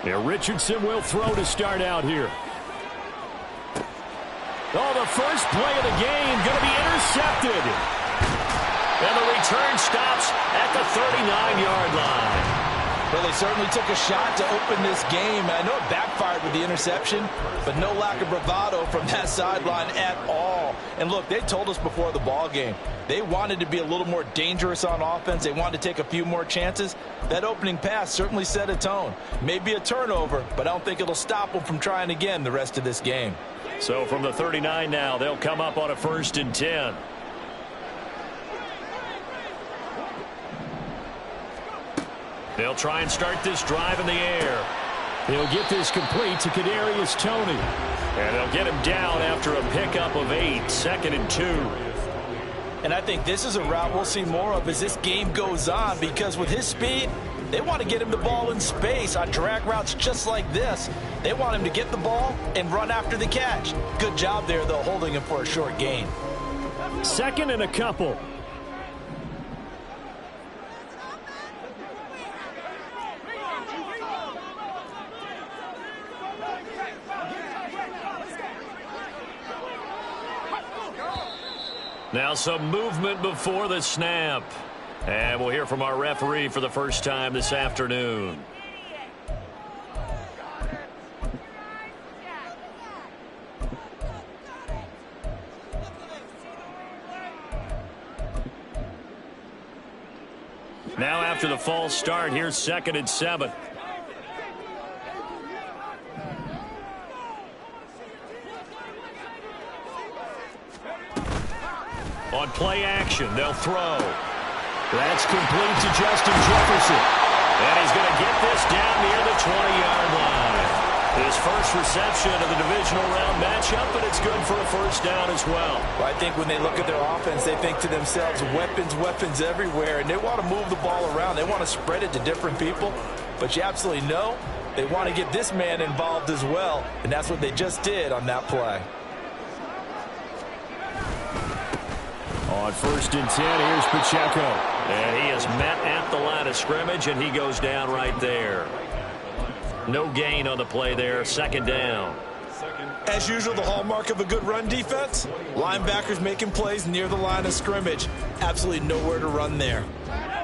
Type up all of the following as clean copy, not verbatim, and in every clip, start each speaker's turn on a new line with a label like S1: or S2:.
S1: Now Richardson will throw to start out here. Oh, the first play of the game going to be intercepted. And the return stops at the 39-yard line.
S2: Well, they certainly took a shot to open this game. I know it backfired with the interception, but no lack of bravado from that sideline at all. And look, they told us before the ball game, they wanted to be a little more dangerous on offense. They wanted to take a few more chances. That opening pass certainly set a tone. Maybe a turnover, but I don't think it'll stop them from trying again the rest of this game.
S1: So from the 39 now, they'll come up on a 1st and 10. They'll try and start this drive in the air. They'll get this complete to Kadarius Toney. And they'll get him down after a pickup of 8, 2nd and 2.
S2: And I think this is a route we'll see more of as this game goes on, because with his speed, they want to get him the ball in space on drag routes just like this. They want him to get the ball and run after the catch. Good job there, though, holding him for a short gain.
S1: 2nd and a couple. Now some movement before the snap. And we'll hear from our referee for the first time this afternoon. Now after the false start, here's 2nd and 7. On play action, they'll throw. That's complete to Justin Jefferson. And he's going to get this down near the 20-yard line. His first reception of the divisional round matchup, and it's good for a 1st down as well.
S2: I think when they look at their offense, they think to themselves, weapons, weapons everywhere, and they want to move the ball around. They want to spread it to different people, but you absolutely know they want to get this man involved as well, and that's what they just did on that play.
S1: On 1st and 10, here's Pacheco. And he is met at the line of scrimmage, and he goes down right there. No gain on the play there, 2nd down.
S2: As usual, the hallmark of a good run defense, linebackers making plays near the line of scrimmage. Absolutely nowhere to run there.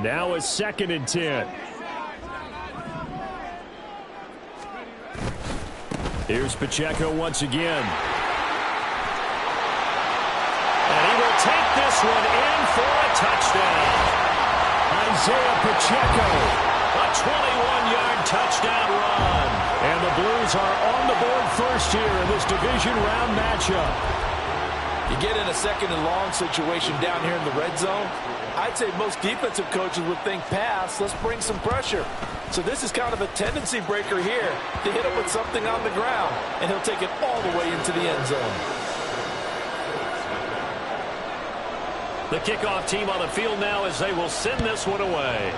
S1: Now a 2nd and 10. Here's Pacheco once again. And he will take this one in for a touchdown. Isaiah Pacheco, a 21-yard touchdown run. And the Blues are on the board first here in this division round matchup.
S2: You get in a 2nd and long situation down here in the red zone, I'd say most defensive coaches would think pass, let's bring some pressure. So this is kind of a tendency breaker here to hit him with something on the ground, and he'll take it all the way into the end zone.
S1: The kickoff team on the field now as they will send this one away.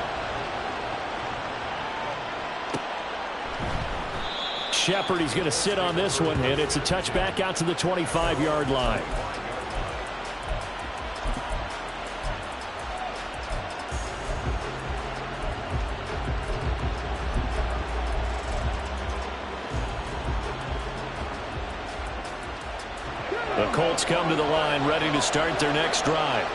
S1: Shepard, he's going to sit on this one, and it's a touchback out to the 25-yard line. The Colts come to the line ready to start their next drive.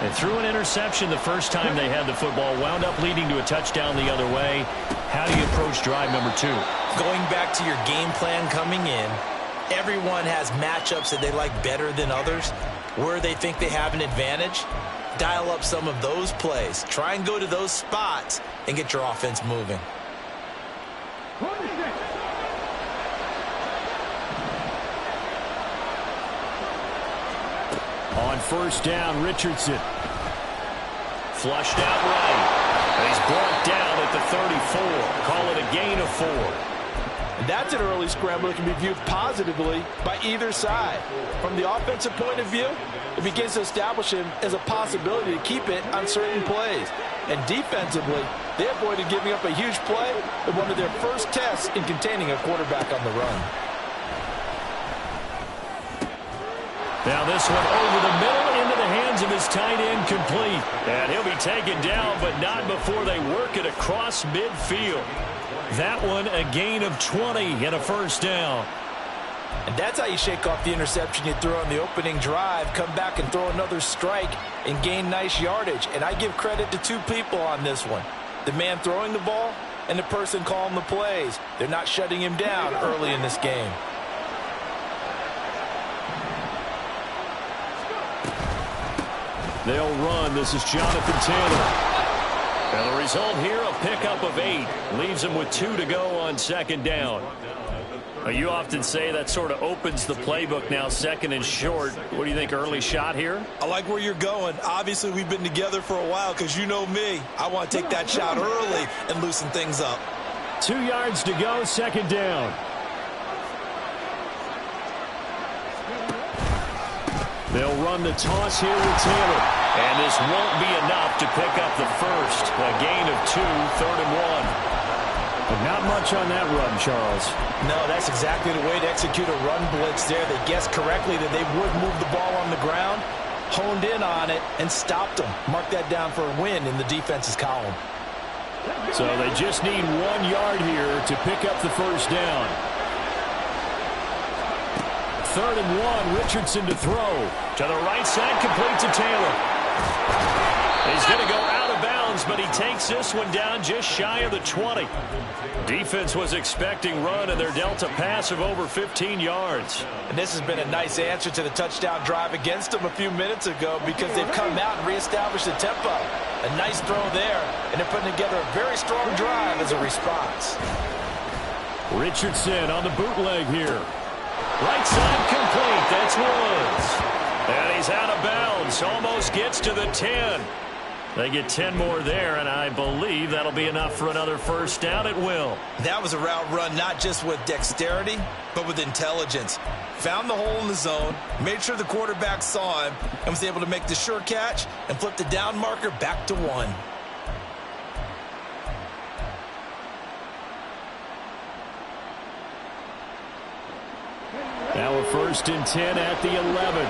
S1: And threw an interception the first time they had the football, wound up leading to a touchdown the other way. How do you approach drive number 2?
S2: Going back to your game plan coming in, everyone has matchups that they like better than others, where they think they have an advantage. Dial up some of those plays. Try and go to those spots and get your offense moving.
S1: On 1st down, Richardson. Flushed out right. And he's brought down at the 34. Call it a gain of 4.
S2: And that's an early scramble that can be viewed positively by either side. From the offensive point of view, it begins to establish him as a possibility to keep it on certain plays. And defensively, they avoided giving up a huge play in one of their first tests in containing a quarterback on the run.
S1: Now this one over the middle into the hands hands of his tight end complete. And he'll be taken down, but not before they work it across midfield. That one a gain of 20 and a first down.
S2: And that's how you shake off the interception you threw on the opening drive, come back and throw another strike and gain nice yardage. And I give credit to two people on this one. The man throwing the ball and the person calling the plays. They're not shutting him down early in this game.
S1: They'll run. This is Jonathan Taylor. And the result here, a pickup of 8. Leaves him with 2 to go on second down. You often say that sort of opens the playbook now, second and short. What do you think, early shot here?
S2: I like where you're going. Obviously, we've been together for a while because you know me. I want to take that shot early and loosen things up.
S1: 2 yards to go, second down. They'll run the toss here with Taylor. And this won't be enough to pick up the first. A gain of 2, third and 1. But not much on that run, Charles.
S2: No, that's exactly the way to execute a run blitz there. They guessed correctly that they would move the ball on the ground, honed in on it, and stopped them. Mark that down for a win in the defense's column.
S1: So they just need 1 yard here to pick up the first down. Third and 1, Richardson to throw. To the right side, complete to Taylor. He's going to go out of bounds, but he takes this one down just shy of the 20. Defense was expecting run, and they're dealt a pass of over 15 yards.
S2: And this has been a nice answer to the touchdown drive against them a few minutes ago because they've come out and reestablished the tempo. A nice throw there, and they're putting together a very strong drive as a response.
S1: Richardson on the bootleg here. Right side complete. That's Woods. And he's out of bounds. Almost gets to the 10. They get 10 more there, and I believe that'll be enough for another first down. It will.
S2: That was a route run not just with dexterity, but with intelligence. Found the hole in the zone, made sure the quarterback saw him, and was able to make the sure catch and flip the down marker back to 1.
S1: Now a first and 10 at the 11.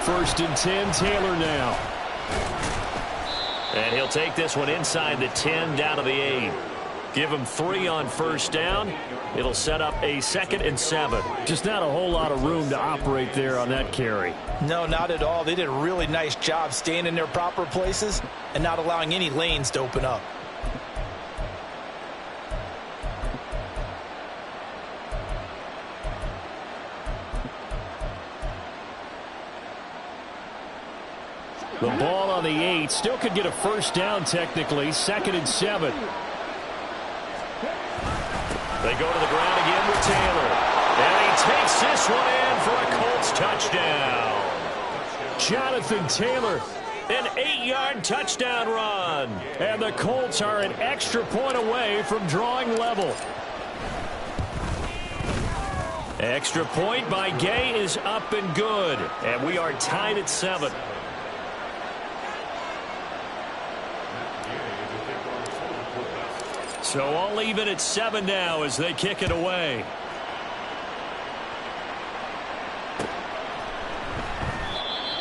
S1: First and 10, Taylor now. And he'll take this one inside the 10, down to the 8. Give him 3 on first down. It'll set up a 2nd and 7. Just not a whole lot of room to operate there on that carry.
S2: No, not at all. They did a really nice job staying in their proper places and not allowing any lanes to open up.
S1: The ball on the 8. Still could get a first down technically. 2nd and 7. They go to the ground again with Taylor. And he takes this one in for a Colts touchdown. Jonathan Taylor, an 8-yard touchdown run. And the Colts are an extra point away from drawing level. Extra point by Gay is up and good. And we are tied at 7. So all even at 7 now as they kick it away.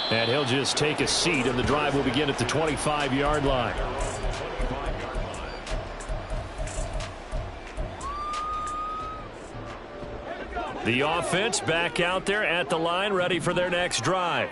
S1: And he'll just take a seat, and the drive will begin at the 25-yard line. The offense back out there at the line, ready for their next drive.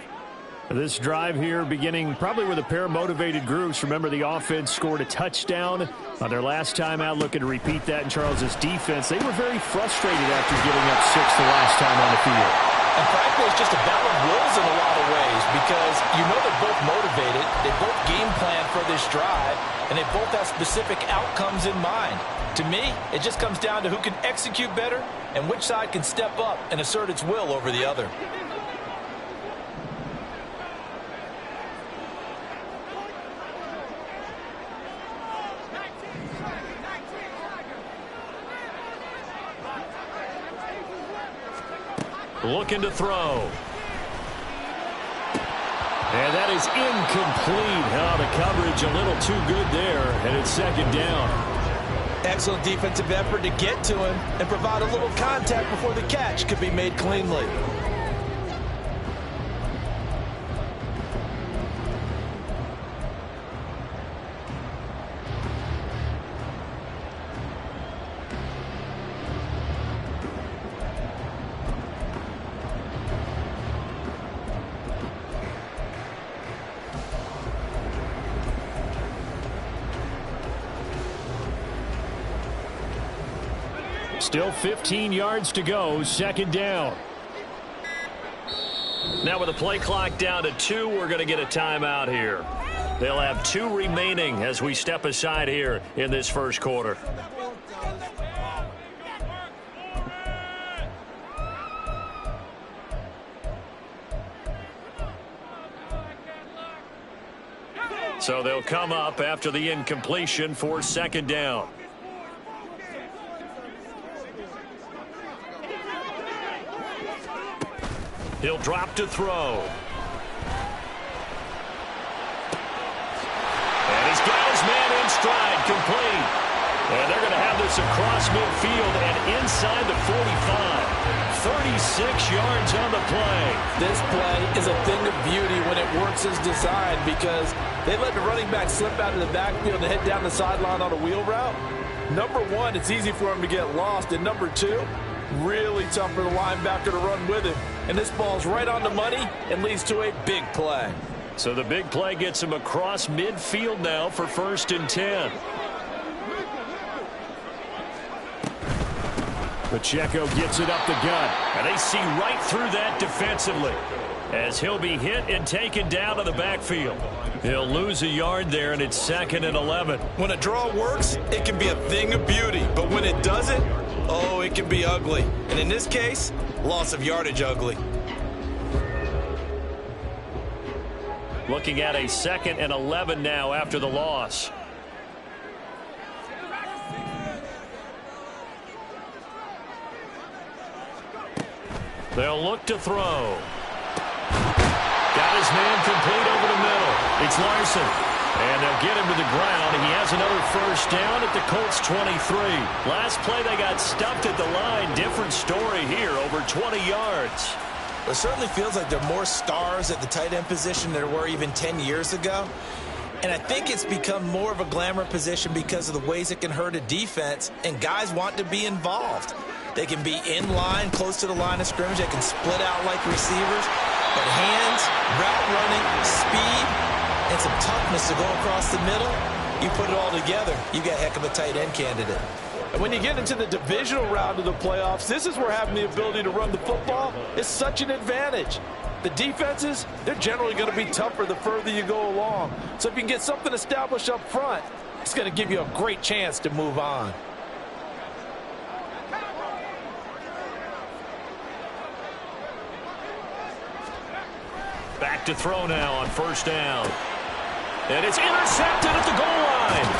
S1: This drive here beginning probably with a pair of motivated groups. Remember, the offense scored a touchdown on their last time out, looking to repeat that in Charles's defense. They were very frustrated after giving up 6 the last time on the field.
S2: And frankly, it's just a battle of wills in a lot of ways because you know they're both motivated. They both game plan for this drive, and they both have specific outcomes in mind. To me, it just comes down to who can execute better and which side can step up and assert its will over the other.
S1: Looking to throw. And that is incomplete. Oh, the coverage a little too good there, and it's 2nd down.
S2: Excellent defensive effort to get to him and provide a little contact before the catch could be made cleanly.
S1: Still 15 yards to go, second down. Now with the play clock down to 2, we're going to get a timeout here. They'll have 2 remaining as we step aside here in this first quarter. So they'll come up after the incompletion for second down. He'll drop to throw. And he's got his man in stride, complete. And they're going to have this across midfield and inside the 45. 36 yards on the play.
S2: This play is a thing of beauty when it works as designed because they let the running back slip out of the backfield and head down the sideline on a wheel route. Number one, it's easy for him to get lost. And number two, really tough for the linebacker to run with him. And this ball's right on the money and leads to a big play.
S1: So the big play gets him across midfield now for 1st and 10. Pacheco gets it up the gut. And they see right through that defensively as he'll be hit and taken down to the backfield. He'll lose a yard there, and it's 2nd and 11.
S2: When a draw works, it can be a thing of beauty. But when it doesn't, oh, it can be ugly. And in this case, loss of yardage ugly.
S1: Looking at a 2nd and 11 now after the loss. They'll look to throw. Got his man complete over the middle. It's Larson. And they'll get him to the ground. He has another first down at the Colts 23. Last play they got stuffed at the line. Different story here, over 20 yards.
S3: It certainly feels like there are more stars at the tight end position than there were even 10 years ago. And I think it's become more of a glamour position because of the ways it can hurt a defense, and guys want to be involved. They can be in line, close to the line of scrimmage. They can split out like receivers. But hands, route running, speed, and some toughness to go across the middle, you put it all together, you got a heck of a tight end candidate.
S2: And when you get into the divisional round of the playoffs, this is where having the ability to run the football is such an advantage. The defenses, they're generally going to be tougher the further you go along. So if you can get something established up front, it's going to give you a great chance to move on.
S1: Back to throw now on 1st down. And it's intercepted at the goal line.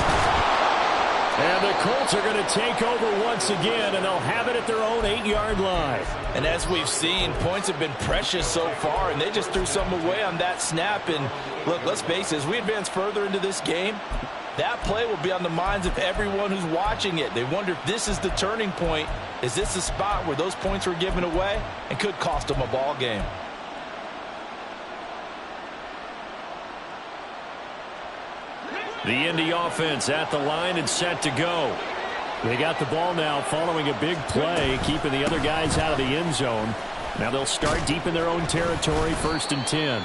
S1: And the Colts are going to take over once again, and they'll have it at their own 8-yard line.
S2: And as we've seen, points have been precious so far, and they just threw some away on that snap. And look, let's face it, as we advance further into this game, that play will be on the minds of everyone who's watching it. They wonder if this is the turning point. Is this the spot where those points were given away and could cost them a ball game?
S1: The Indy offense at the line and set to go. They got the ball now following a big play, keeping the other guys out of the end zone. Now they'll start deep in their own territory, 1st and 10.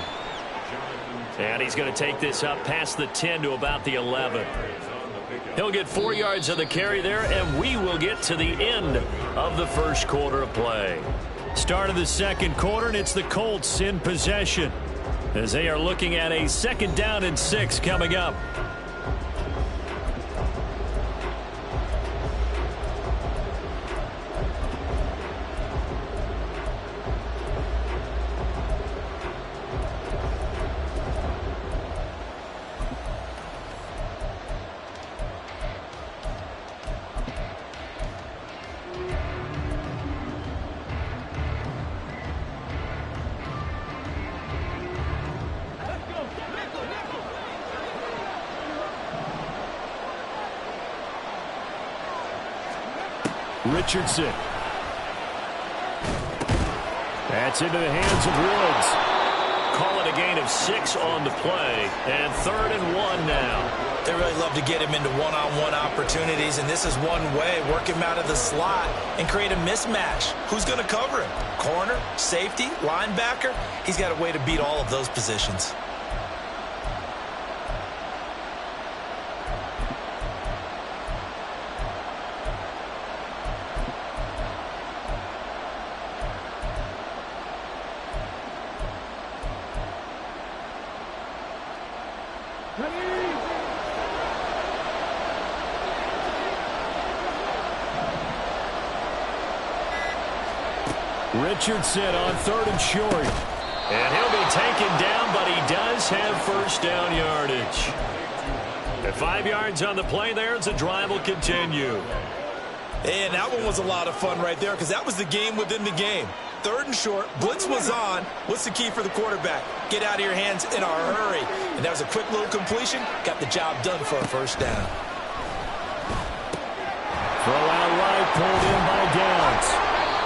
S1: And he's going to take this up past the 10 to about the 11. He'll get 4 yards of the carry there, and we will get to the end of the first quarter of play. Start of the second quarter, and it's the Colts in possession as they are looking at a 2nd down and 6 coming up. Richardson. That's into the hands of Woods. Call it a gain of 6 on the play, and 3rd and 1 now.
S3: They really love to get him into one-on-one opportunities, and this is one way. Work him out of the slot and create a mismatch. Who's going to cover him? Corner, safety, linebacker? He's got a way to beat all of those positions.
S1: Richardson on 3rd and short. And he'll be taken down, but he does have first down yardage. At 5 yards on the play there, as the drive will continue.
S3: And that one was a lot of fun right there because that was the game within the game. 3rd and short, blitz was on. What's the key for the quarterback? Get out of your hands in a hurry. And that was a quick little completion. Got the job done for a first down.
S1: Throw out right, pulled in by Downs.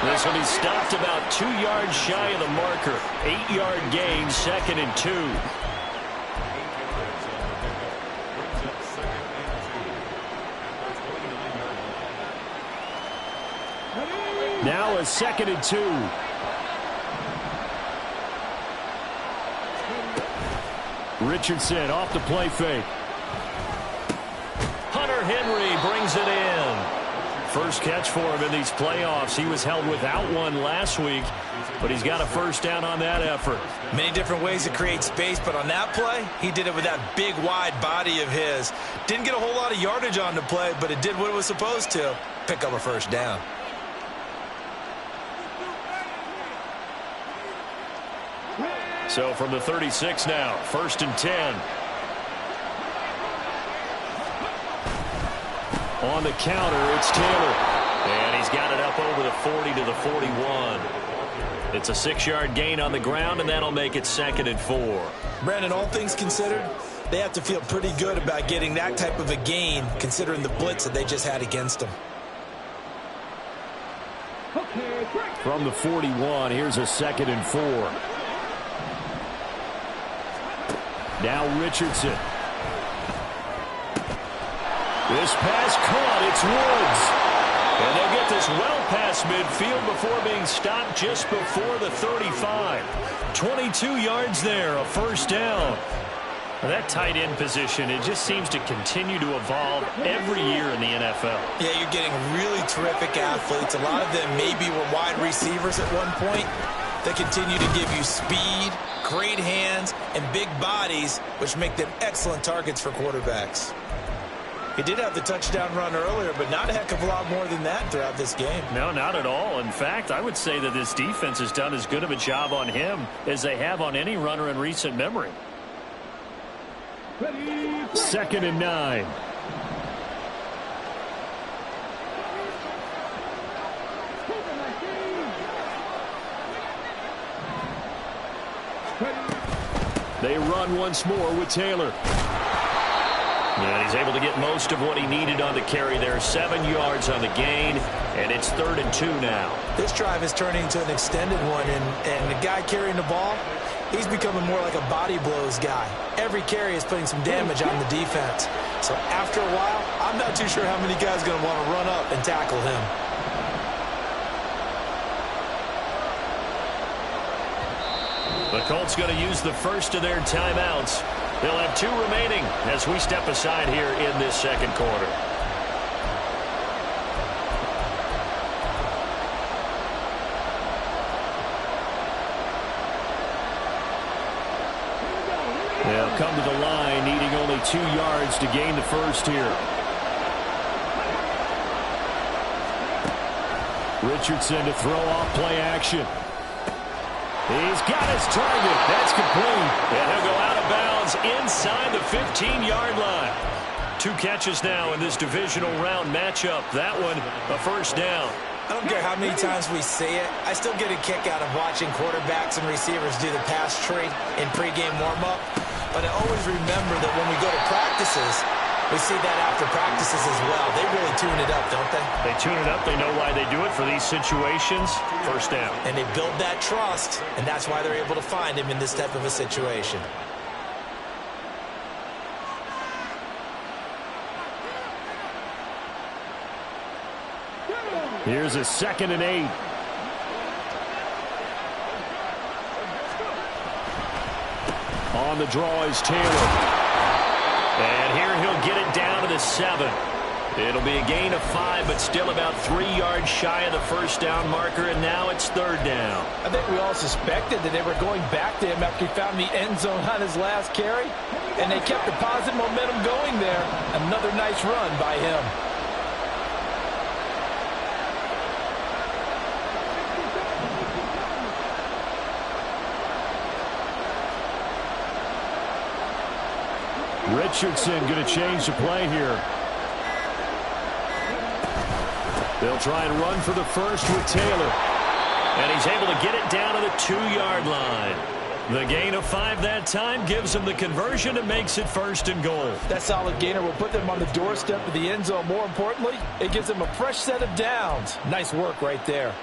S1: This will be stopped about 2 yards shy of the marker. 8-yard gain, 2nd and 2. Now a 2nd and 2. Richardson off the play fake. Hunter Henry brings it in. First catch for him in these playoffs. He was held without one last week, but he's got a first down on that effort.
S3: Many different ways to create space, but on that play, he did it with that big, wide body of his. Didn't get a whole lot of yardage on the play, but it did what it was supposed to. Pick up a first down.
S1: So from the 36 now, 1st and 10. On the counter, it's Taylor. And he's got it up over the 40 to the 41. It's a 6-yard gain on the ground, and that'll make it 2nd and 4.
S3: Brandon, all things considered, they have to feel pretty good about getting that type of a gain, considering the blitz that they just had against them.
S1: From the 41, here's a 2nd and 4. Now Richardson. This pass caught. It's Woods. And they'll get this well past midfield before being stopped just before the 35. 22 yards there, a first down. Well, that tight end position, it just seems to continue to evolve every year in the NFL.
S3: Yeah, you're getting really terrific athletes. A lot of them maybe were wide receivers at one point. They continue to give you speed, great hands, and big bodies, which make them excellent targets for quarterbacks. He did have the touchdown run earlier, but not a heck of a lot more than that throughout this game.
S1: No, not at all. In fact, I would say that this defense has done as good of a job on him as they have on any runner in recent memory. 2nd and 9. They run once more with Taylor. And he's able to get most of what he needed on the carry there. 7 yards on the gain, and it's 3rd and 2 now.
S3: This drive is turning into an extended one, and the guy carrying the ball, he's becoming more like a body blows guy. Every carry is putting some damage on the defense. So after a while, I'm not too sure how many guys are going to want to run up and tackle him.
S1: The Colts going to use the first of their timeouts. They'll have 2 remaining as we step aside here in this second quarter. They'll come to the line, needing only 2 yards to gain the first here. Richardson to throw off play action. He's got his target. That's complete. And he'll go out of bounds inside the 15-yard line. 2 catches now in this divisional round matchup. That one, a first down.
S3: I don't care how many times we say it. I still get a kick out of watching quarterbacks and receivers do the pass tree in pregame warm-up. But I always remember that when we go to practices, We see that after practices as well. They really tune it up, don't they?
S1: They tune it up. They know why they do it for these situations. First down.
S3: And they build that trust, and that's why they're able to find him in this type of a situation.
S1: Here's a 2nd and 8. On the draw is Taylor. And here he'll get it down to the 7. It'll be a gain of 5, but still about 3 yards shy of the first down marker, and now it's 3rd down.
S2: I think we all suspected that they were going back to him after he found the end zone on his last carry, and they kept the positive momentum going there. Another nice run by him.
S1: Richardson going to change the play here. They'll try and run for the first with Taylor. And he's able to get it down to the 2-yard line. The gain of 5 that time gives him the conversion and makes it 1st and goal.
S2: That solid gainer will put them on the doorstep of the end zone. More importantly, it gives them a fresh set of downs. Nice work right there.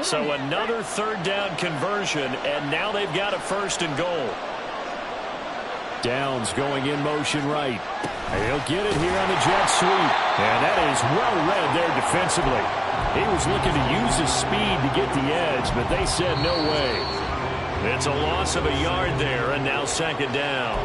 S1: So another 3rd down conversion, and now they've got a 1st and goal. Downs going in motion right. He'll get it here on the jet sweep. And that is well read there defensively. He was looking to use his speed to get the edge, but they said no way. It's a loss of a yard there, and now 2nd down.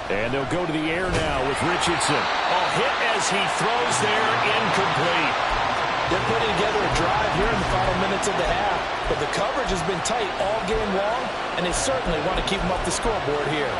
S1: And they'll go to the air now with Richardson. A hit as he throws there, incomplete.
S2: They're putting together a drive here in the final minutes of the half. But the coverage has been tight all game long, and they certainly want to keep them up the scoreboard here.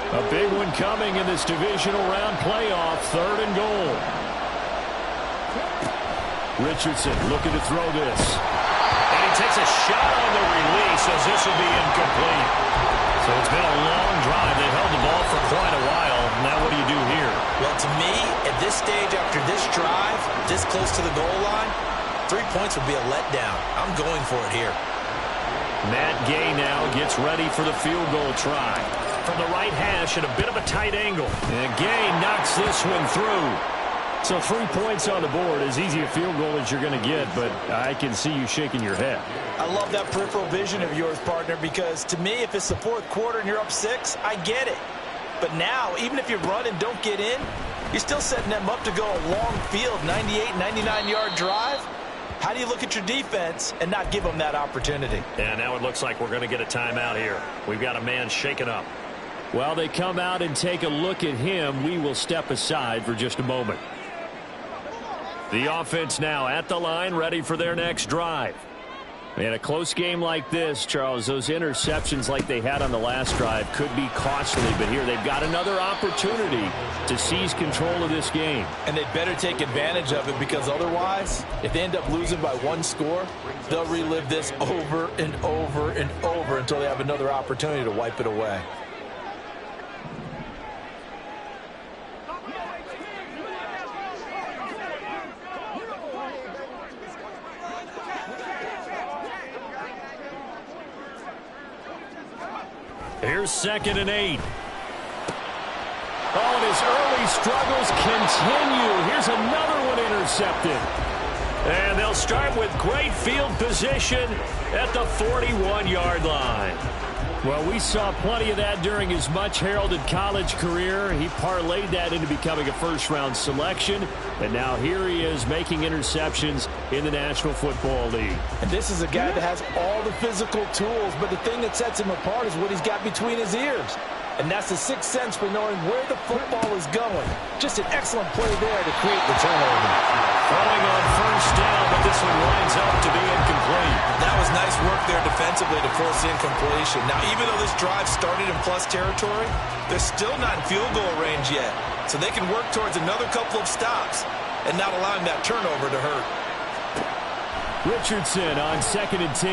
S1: A big one coming in this divisional round playoff, 3rd and goal. Richardson looking to throw this. And he takes a shot on the release as this will be incomplete. So it's been a long drive. They held the ball for quite a while. Now what do you do here?
S3: Well, to me, at this stage, after this drive, this close to the goal line, 3 points would be a letdown. I'm going for it here.
S1: Matt Gay now gets ready for the field goal try. From the right hash at a bit of a tight angle. And Gay knocks this one through. So 3 points on the board, as easy a field goal as you're going to get, but I can see you shaking your head.
S2: I love that peripheral vision of yours, partner, because to me, if it's the 4th quarter and you're up 6, I get it. But now, even if you run and don't get in, you're still setting them up to go a long field, 98, 99-yard drive. How do you look at your defense and not give them that opportunity?
S1: And now it looks like we're going to get a timeout here. We've got a man shaken up. While they come out and take a look at him, we will step aside for just a moment. The offense now at the line, ready for their next drive. In a close game like this, Charles, those interceptions like they had on the last drive could be costly, but here they've got another opportunity to seize control of this game.
S2: And they better take advantage of it, because otherwise, if they end up losing by 1 score, they'll relive this over and over and over until they have another opportunity to wipe it away.
S1: Here's 2nd and 8. Oh, and his early struggles continue. Here's another one intercepted. And they'll start with great field position at the 41-yard line. Well, we saw plenty of that during his much-heralded college career. He parlayed that into becoming a first-round selection. And now here he is making interceptions in the National Football League.
S2: And this is a guy that has all the physical tools, but the thing that sets him apart is what he's got between his ears. And that's the sixth sense for knowing where the football is going. Just an excellent play there to create the turnover.
S1: Throwing on first down, but this one winds up to be incomplete.
S3: That was nice work there defensively to force the incompletion. Now, even though this drive started in plus territory, they're still not in field goal range yet. So they can work towards another couple of stops and not allowing that turnover to hurt.
S1: Richardson on 2nd and 10.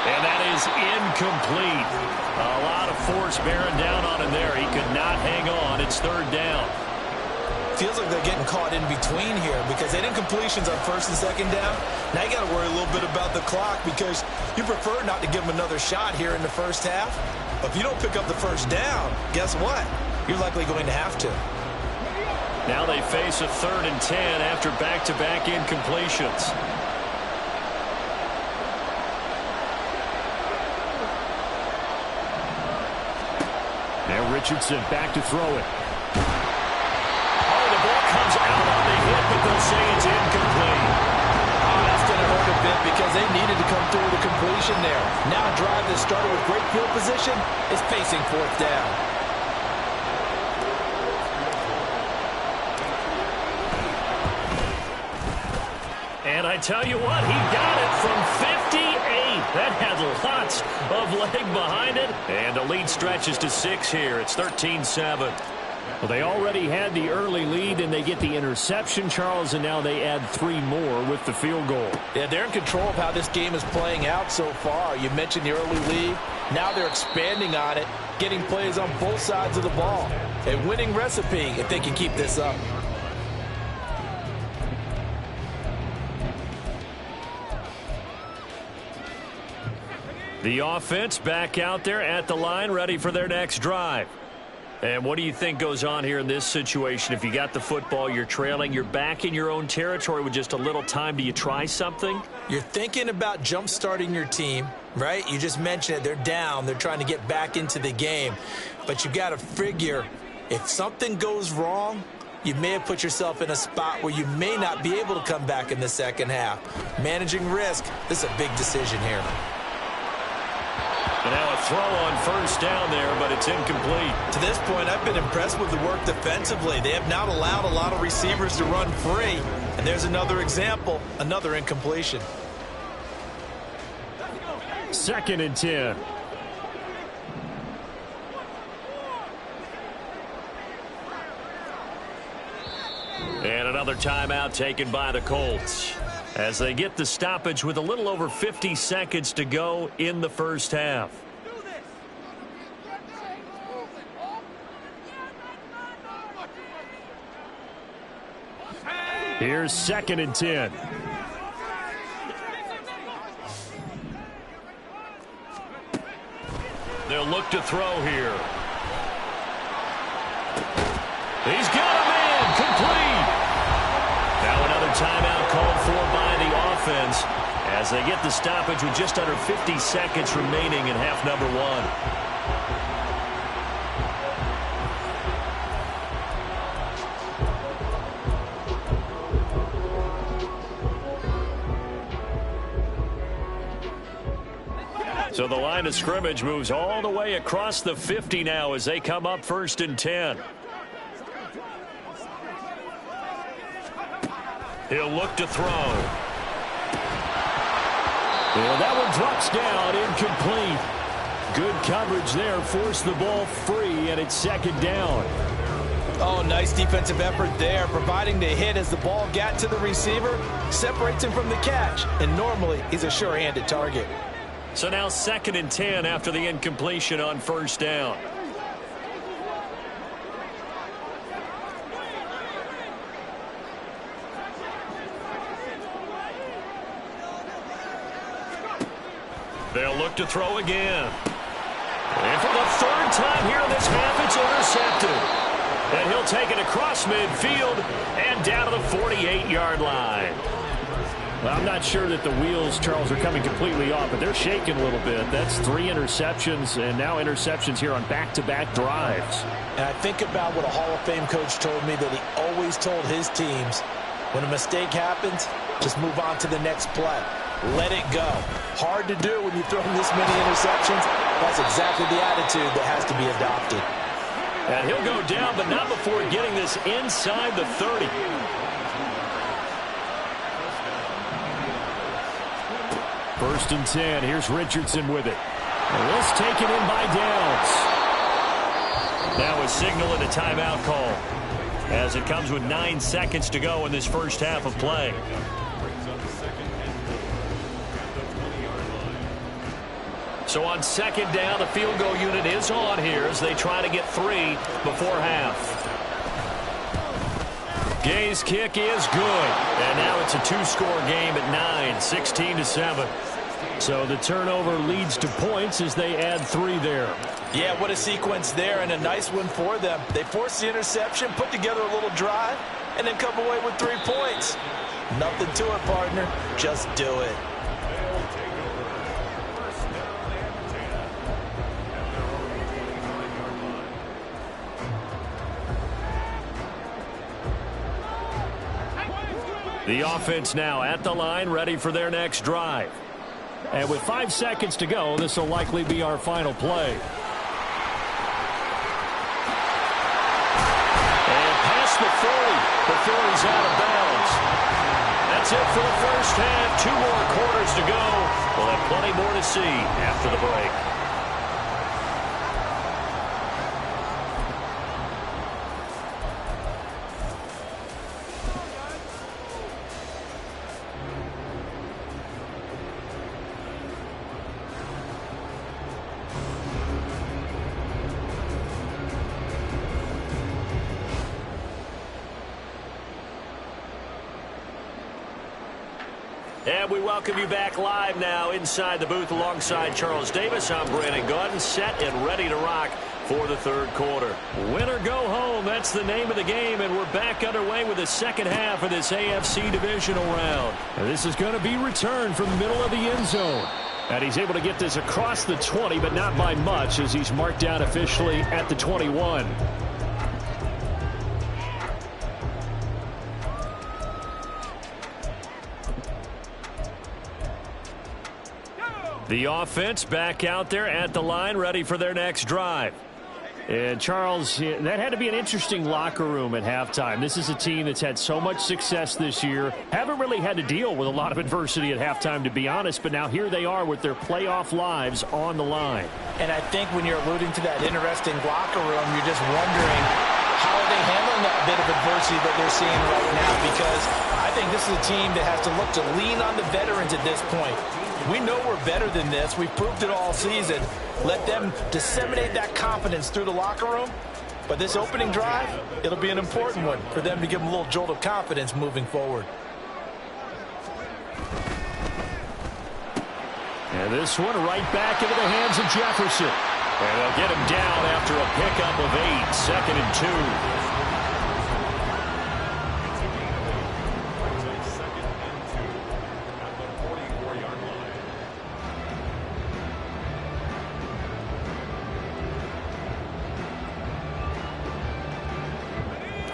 S1: And that is incomplete. A lot of force bearing down on him there. He could not hang on. It's 3rd down.
S3: Feels like they're getting caught in between here because they did completions on 1st and 2nd down. Now you got to worry a little bit about the clock because you prefer not to give them another shot here in the first half. But if you don't pick up the first down, guess what? You're likely going to have to.
S1: Now they face a 3rd and 10 after back-to-back incompletions. Now Richardson back to throw it. Oh, the ball comes out on the hit, but they'll say it's incomplete.
S2: Oh, that's going to hurt a bit because they needed to come through with a completion there. Now a drive that started with great field position is facing 4th down.
S1: And I tell you what, he got it from 58. That had lots of leg behind it. And the lead stretches to 6 here. It's 13-7. Well, they already had the early lead, and they get the interception, Charles, and now they add 3 more with the field goal.
S2: Yeah, they're in control of how this game is playing out so far. You mentioned the early lead. Now they're expanding on it, getting plays on both sides of the ball. A winning recipe if they can keep this up.
S1: The offense back out there at the line, ready for their next drive. And what do you think goes on here in this situation? If you got the football, you're trailing, you're back in your own territory with just a little time. Do you try something?
S3: You're thinking about jump-starting your team, right? You just mentioned it. They're down. They're trying to get back into the game. But you got to figure if something goes wrong, you may have put yourself in a spot where you may not be able to come back in the second half. Managing risk, this is a big decision here.
S1: And now a throw on first down there, but it's incomplete.
S3: To this point, I've been impressed with the work defensively. They have not allowed a lot of receivers to run free. And there's another example, another incompletion.
S1: 2nd and 10. And another timeout taken by the Colts as they get the stoppage with a little over 50 seconds to go in the first half. Here's 2nd and 10. They'll look to throw here. He's got a man complete. Now another timeout called for by the offense as they get the stoppage with just under 50 seconds remaining in half number 1. So the line of scrimmage moves all the way across the 50 now as they come up 1st and 10. He'll look to throw. Well, that one drops down, incomplete. Good coverage there, forced the ball free, and it's 2nd down.
S2: Oh, nice defensive effort there, providing the hit as the ball got to the receiver, separates him from the catch, and normally he's a sure-handed target.
S1: So now 2nd and 10 after the incompletion on first down. They'll look to throw again. And for the 3rd time here in this half, it's intercepted. And he'll take it across midfield and down to the 48-yard line. Well, I'm not sure that the wheels, Charles, are coming completely off, but they're shaking a little bit. That's 3 interceptions, and now interceptions here on back-to-back drives.
S3: And I think about what a Hall of Fame coach told me that he always told his teams, when a mistake happens, just move on to the next play. Let it go.
S2: Hard to do when you throw this many interceptions. That's exactly the attitude that has to be adopted.
S1: And he'll go down, but not before getting this inside the 30. First and 10. Here's Richardson with it. And this taken in by Downs. Now a signal and a timeout call, as it comes with 9 seconds to go in this first half of play. So on second down, the field goal unit is on here as they try to get 3 before half. Gay's kick is good. And now it's a 2-score game at 9, 16-7. So the turnover leads to points as they add 3 there.
S2: Yeah, what a sequence there, and a nice one for them. They forced the interception, put together a little drive, and then come away with 3 points. Nothing to it, partner. Just do it.
S1: The offense now at the line, ready for their next drive. And with 5 seconds to go, this will likely be our final play. And past the 40 before he's out of bounds. That's it for the first half. 2 more quarters to go. We'll have plenty more to see after the break. And we welcome you back live now inside the booth alongside Charles Davis. I'm Brandon Gaudin, set and ready to rock for the third quarter. Win or go home, that's the name of the game, and we're back underway with the second half of this AFC divisional round. And this is going to be returned from the middle of the end zone. And he's able to get this across the 20, but not by much, as he's marked down officially at the 21. The offense back out there at the line, ready for their next drive. And Charles, that had to be an interesting locker room at halftime. This is a team that's had so much success this year. Haven't really had to deal with a lot of adversity at halftime, to be honest. But now here they are with their playoff lives on the line.
S2: And I think when you're alluding to that interesting locker room, you're just wondering how are they handling that bit of adversity that they're seeing right now. Because I think this is a team that has to look to lean on the veterans at this point. We know we're better than this. We've proved it all season. Let them disseminate that confidence through the locker room. But this opening drive, it'll be an important one for them to give them a little jolt of confidence moving forward.
S1: And this one right back into the hands of Jefferson. And they'll get him down after a pickup of 8, 2nd and 2.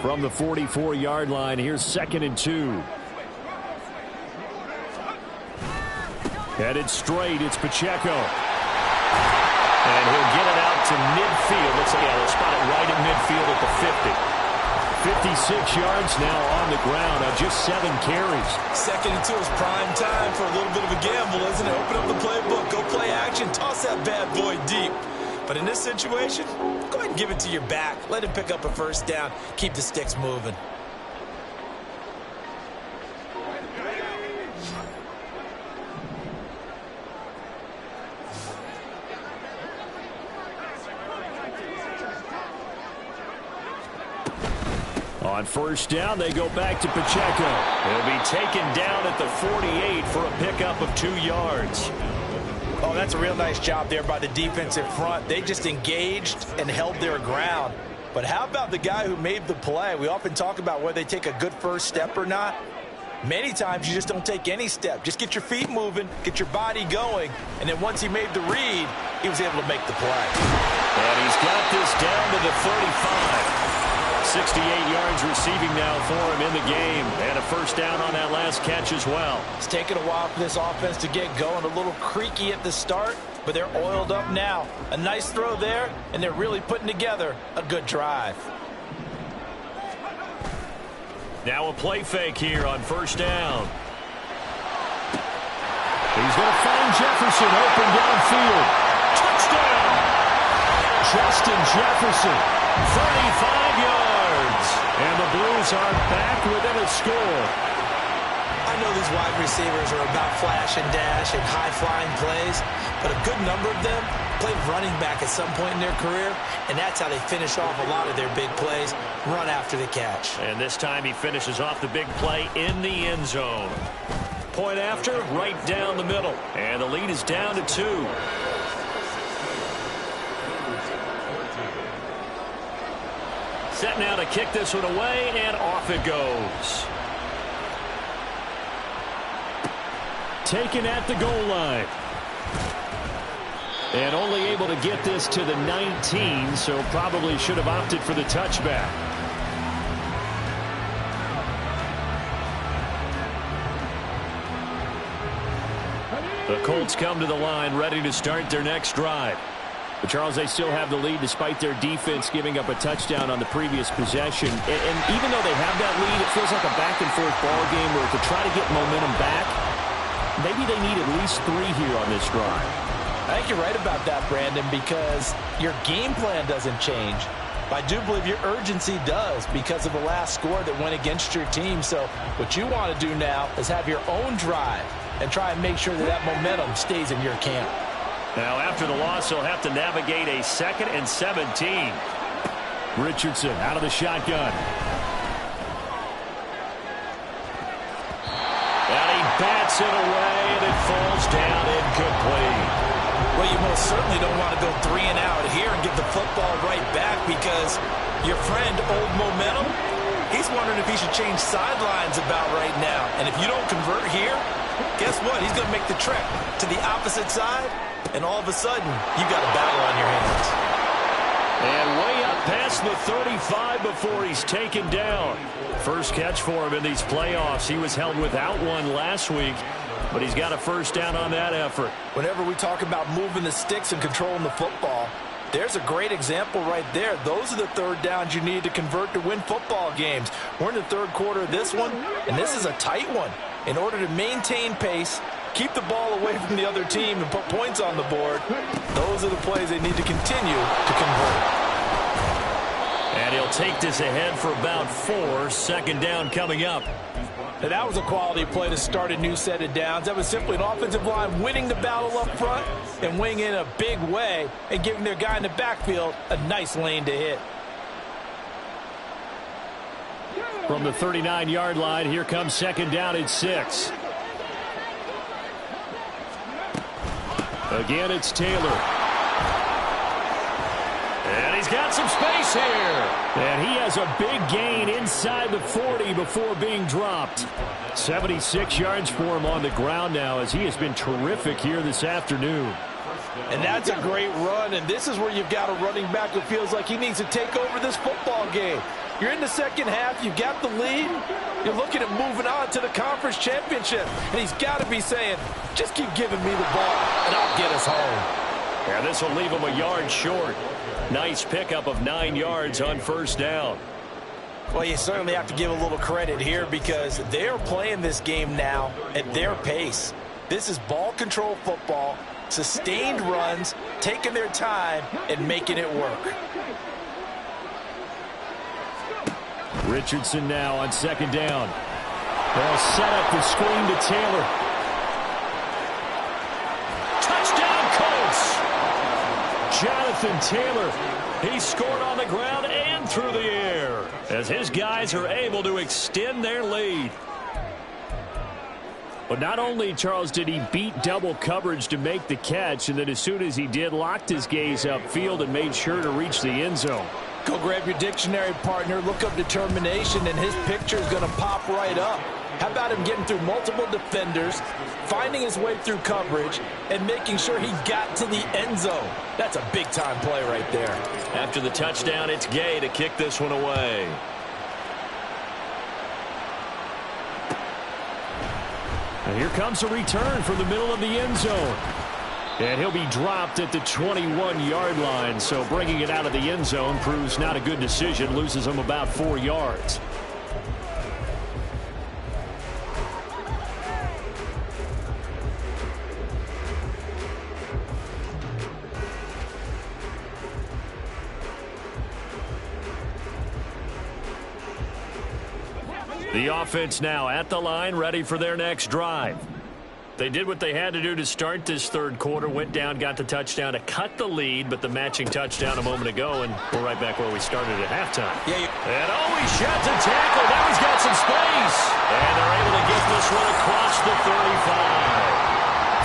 S1: From the 44-yard line, here's 2nd and 2. Headed straight, it's Pacheco. And he'll get it out to midfield. Looks like they'll spot it right at midfield at the 50. 56 yards now on the ground on just 7 carries.
S3: 2nd and 2 is prime time for a little bit of a gamble, isn't it? Open up the playbook, go play action, toss that bad boy deep. But in this situation, go ahead and give it to your back. Let him pick up a first down. Keep the sticks moving.
S1: On first down, they go back to Pacheco. He'll be taken down at the 48 for a pickup of 2 yards.
S2: Oh, that's a real nice job there by the defensive front. They just engaged and held their ground. But how about the guy who made the play? We often talk about whether they take a good first step or not. Many times you just don't take any step. Just get your feet moving, get your body going, and then once he made the read, he was able to make the play.
S1: And he's got this down to the 35. 68 yards receiving now for him in the game. And a first down on that last catch as well.
S2: It's taken a while for this offense to get going. A little creaky at the start, but they're oiled up now. A nice throw there, and they're really putting together a good drive.
S1: Now a play fake here on first down. He's going to find Jefferson open downfield. Touchdown! Justin Jefferson, 35 yards. And the Blues are back within a score.
S3: I know these wide receivers are about flash and dash and high-flying plays, but a good number of them played running back at some point in their career, and that's how they finish off a lot of their big plays, run after the catch.
S1: And this time he finishes off the big play in the end zone. Point after, right down the middle. And the lead is down to 2. Set now to kick this one away, and off it goes. Taken at the goal line. And only able to get this to the 19, so probably should have opted for the touchback. The Colts come to the line ready to start their next drive. But Charles, they still have the lead despite their defense giving up a touchdown on the previous possession. And even though they have that lead, it feels like a back-and-forth ball game where to try to get momentum back, maybe they need at least 3 here on this drive.
S2: I think you're right about that, Brandon, because your game plan doesn't change. I do believe your urgency does because of the last score that went against your team. So what you want to do now is have your own drive and try and make sure that that momentum stays in your camp.
S1: Now, after the loss, he'll have to navigate a 2nd and 17. Richardson out of the shotgun. And he bats it away, and it falls down incomplete.
S3: Well, you most certainly don't want to go 3 and out here and get the football right back because your friend, Old Momentum, he's wondering if he should change sidelines about right now. And if you don't convert here, guess what? He's going to make the trek to the opposite side, and all of a sudden, you got a battle on your hands.
S1: And way up past the 35 before he's taken down. First catch for him in these playoffs. He was held without one last week, but he's got a first down on that effort.
S2: Whenever we talk about moving the sticks and controlling the football, there's a great example right there. Those are the third downs you need to convert to win football games. We're in the third quarter of this one, and this is a tight one. In order to maintain pace, keep the ball away from the other team, and put points on the board, those are the plays they need to continue to convert.
S1: And he'll take this ahead for about 4. Second down coming up.
S2: Now, that was a quality play to start a new set of downs. That was simply an offensive line winning the battle up front and winning in a big way and giving their guy in the backfield a nice lane to hit.
S1: From the 39-yard line, here comes second down at 6. Again, it's Taylor. And he's got some space here. And he has a big gain inside the 40 before being dropped. 76 yards for him on the ground now as he has been terrific here this afternoon.
S2: And that's a great run, and this is where you've got a running back who feels like he needs to take over this football game. You're in the second half, you've got the lead, you're looking at moving on to the conference championship, and he's got to be saying, just keep giving me the ball, and I'll get us home.
S1: Yeah, this will leave him a yard short. Nice pickup of 9 yards on first down.
S3: Well, you certainly have to give a little credit here because they're playing this game now at their pace. This is ball control football, sustained runs, taking their time, and making it work.
S1: Richardson now on second down. They'll set up the screen to Taylor. Touchdown, Colts! Jonathan Taylor, he scored on the ground and through the air as his guys are able to extend their lead. But not only, Charles, did he beat double coverage to make the catch, and then as soon as he did, locked his gaze upfield and made sure to reach the end zone.
S2: Go grab your dictionary, partner, look up determination, and his picture is going to pop right up. How about him getting through multiple defenders, finding his way through coverage, and making sure he got to the end zone? That's a big-time play right there.
S1: after the touchdown, it's Gay to kick this one away. And here comes a return from the middle of the end zone. And he'll be dropped at the 21-yard line. So bringing it out of the end zone proves not a good decision. Loses him about 4 yards. The offense now at the line, ready for their next drive. They did what they had to do to start this third quarter, went down, got the touchdown to cut the lead, but the matching touchdown a moment ago, and we're right back where we started at halftime. And he sheds a tackle. Now he's got some space. And they're able to get this one across the 35.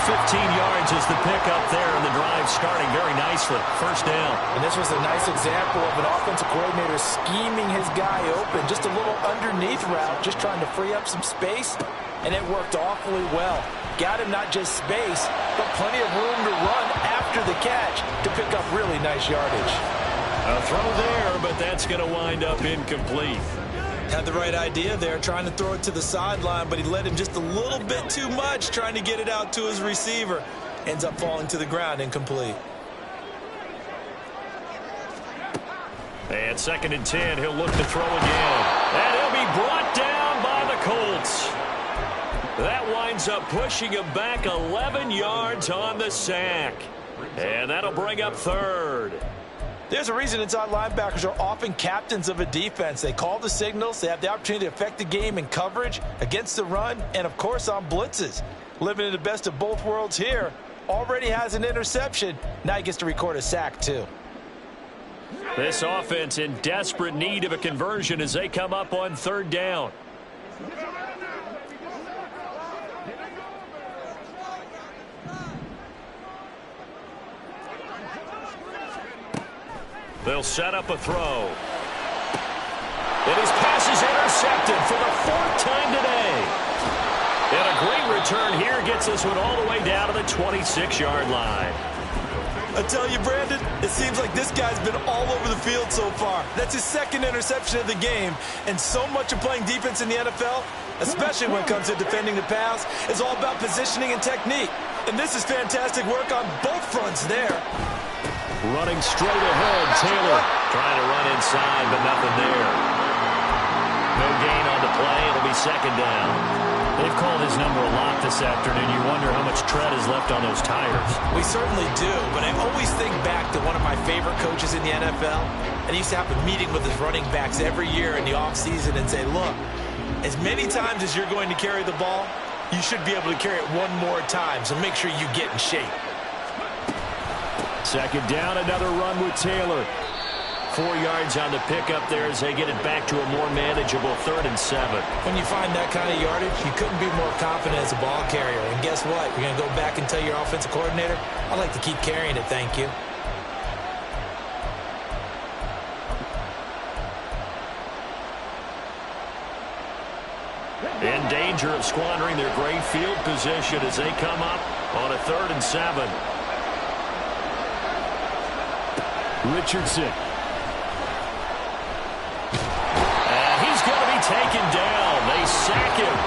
S1: 15 yards is the pickup there, and the drive starting very nicely. First down.
S3: And this was a nice example of an offensive coordinator scheming his guy open. Just a little underneath route, just trying to free up some space, and it worked awfully well. Got him not just space, but plenty of room to run after the catch to pick up really nice yardage.
S1: A throw there, but that's going to wind up incomplete.
S3: Had the right idea there, trying to throw it to the sideline, but he let him just a little bit too much, trying to get it out to his receiver. Ends up falling to the ground, incomplete.
S1: And 2nd and 10, he'll look to throw again. And he'll be brought down by the Colts. That winds up pushing him back 11 yards on the sack. And that'll bring up 3rd.
S3: There's a reason inside linebackers are often captains of a defense. They call the signals. They have the opportunity to affect the game in coverage, against the run, and, of course, on blitzes. Living in the best of both worlds here. Already has an interception. Now he gets to record a sack, too.
S1: This offense in desperate need of a conversion as they come up on 3rd down. They'll set up a throw. And his pass is intercepted for the 4th time today. And a great return here gets this one all the way down to the 26-yard line.
S3: I tell you, Brandon, it seems like this guy's been all over the field so far. That's his 2nd interception of the game. And so much of playing defense in the NFL, especially when it comes to defending the pass, is all about positioning and technique. And this is fantastic work on both fronts there.
S1: Running straight ahead, Taylor trying to run inside, but nothing there. No gain on the play. It'll be 2nd down. They've called his number a lot this afternoon. You wonder how much tread is left on those tires.
S3: We certainly do, but I always think back to one of my favorite coaches in the NFL, and he used to have a meeting with his running backs every year in the offseason and say, look, as many times as you're going to carry the ball, you should be able to carry it one more time, so make sure you get in shape.
S1: 2nd down, another run with Taylor. 4 yards on the pickup there as they get it back to a more manageable 3rd and 7.
S3: When you find that kind of yardage, you couldn't be more confident as a ball carrier. And guess what? You're going to go back and tell your offensive coordinator, I'd like to keep carrying it, thank you.
S1: In danger of squandering their great field position as they come up on a 3rd and 7. Richardson. And he's going to be taken down. They sack him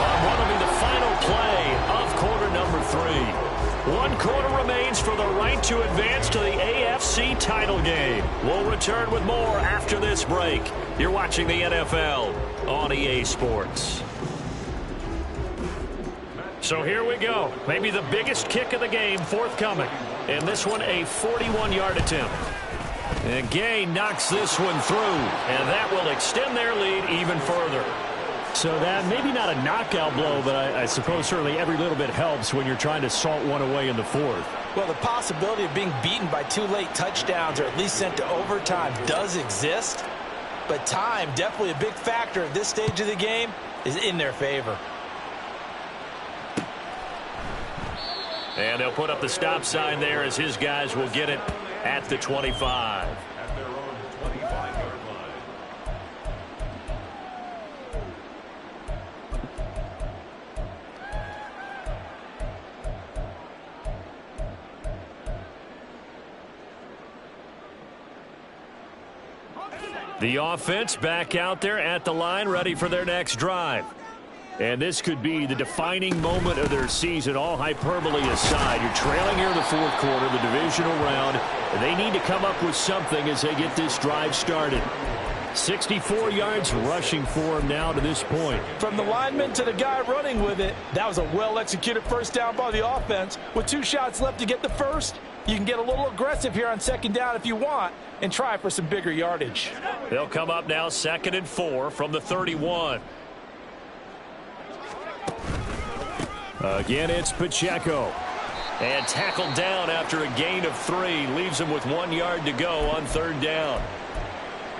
S1: on what will be the final play of quarter number 3. 1 quarter remains for the right to advance to the AFC title game. We'll return with more after this break. You're watching the NFL on EA Sports. So here we go. Maybe the biggest kick of the game forthcoming. And this one a 41-yard attempt. And Gay knocks this one through, and that will extend their lead even further. So that maybe not a knockout blow, but I suppose certainly every little bit helps when you're trying to salt one away in the 4th.
S3: Well, the possibility of being beaten by 2 late touchdowns or at least sent to overtime does exist, but time, definitely a big factor at this stage of the game, is in their favor.
S1: And they'll put up the stop sign there as his guys will get it at the 25.
S4: At their own 25-yard line.
S1: The offense back out there at the line, ready for their next drive. And this could be the defining moment of their season, all hyperbole aside. You're trailing here in the fourth quarter, the divisional round. And they need to come up with something as they get this drive started. 64 yards rushing for him now to this point.
S2: From the lineman to the guy running with it, that was a well-executed first down by the offense. With 2 shots left to get the first, you can get a little aggressive here on second down if you want and try for some bigger yardage.
S1: They'll come up now 2nd and 4 from the 31. Again, it's Pacheco. And tackled down after a gain of 3. Leaves him with 1 yard to go on 3rd down.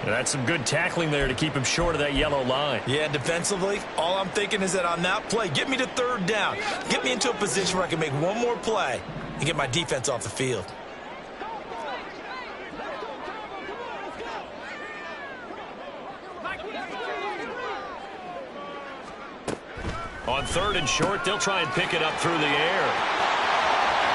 S1: And that's some good tackling there to keep him short of that yellow line.
S3: Yeah, defensively, all I'm thinking is that on that play, get me to 3rd down. Get me into a position where I can make one more play and get my defense off the field.
S1: On 3rd and short, they'll try and pick it up through the air.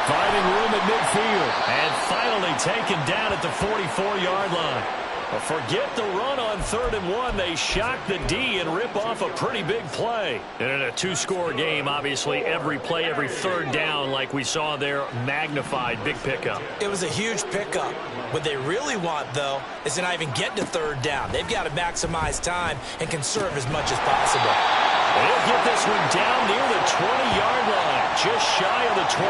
S1: Finding room at midfield. And finally taken down at the 44-yard line. Well, forget the run on 3rd and 1. They shock the D and rip off a pretty big play. And in a 2-score game, obviously, every play, every 3rd down, like we saw there, magnified. Big pickup.
S3: It was a huge pickup. What they really want, though, is to not even get to 3rd down. They've got to maximize time and conserve as much as possible.
S1: They'll get this one down near the 20-yard line, just shy of the 20.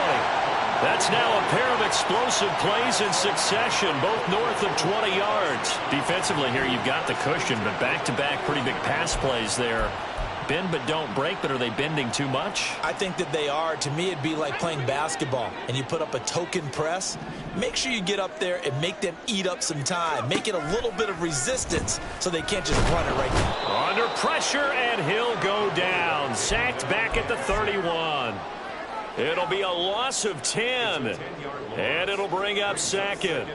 S1: That's now a pair of explosive plays in succession, both north of 20 yards. Defensively here, you've got the cushion, but back-to-back pretty big pass plays there. Bend but don't break, but are they bending too much?
S3: I think that they are. To me, it'd be like playing basketball, and you put up a token press. Make sure you get up there and make them eat up some time. Make it a little bit of resistance so they can't just run it right now.
S1: Under pressure, and he'll go down. Sacked back at the 31. It'll be a loss of 10, and it'll bring up 2nd.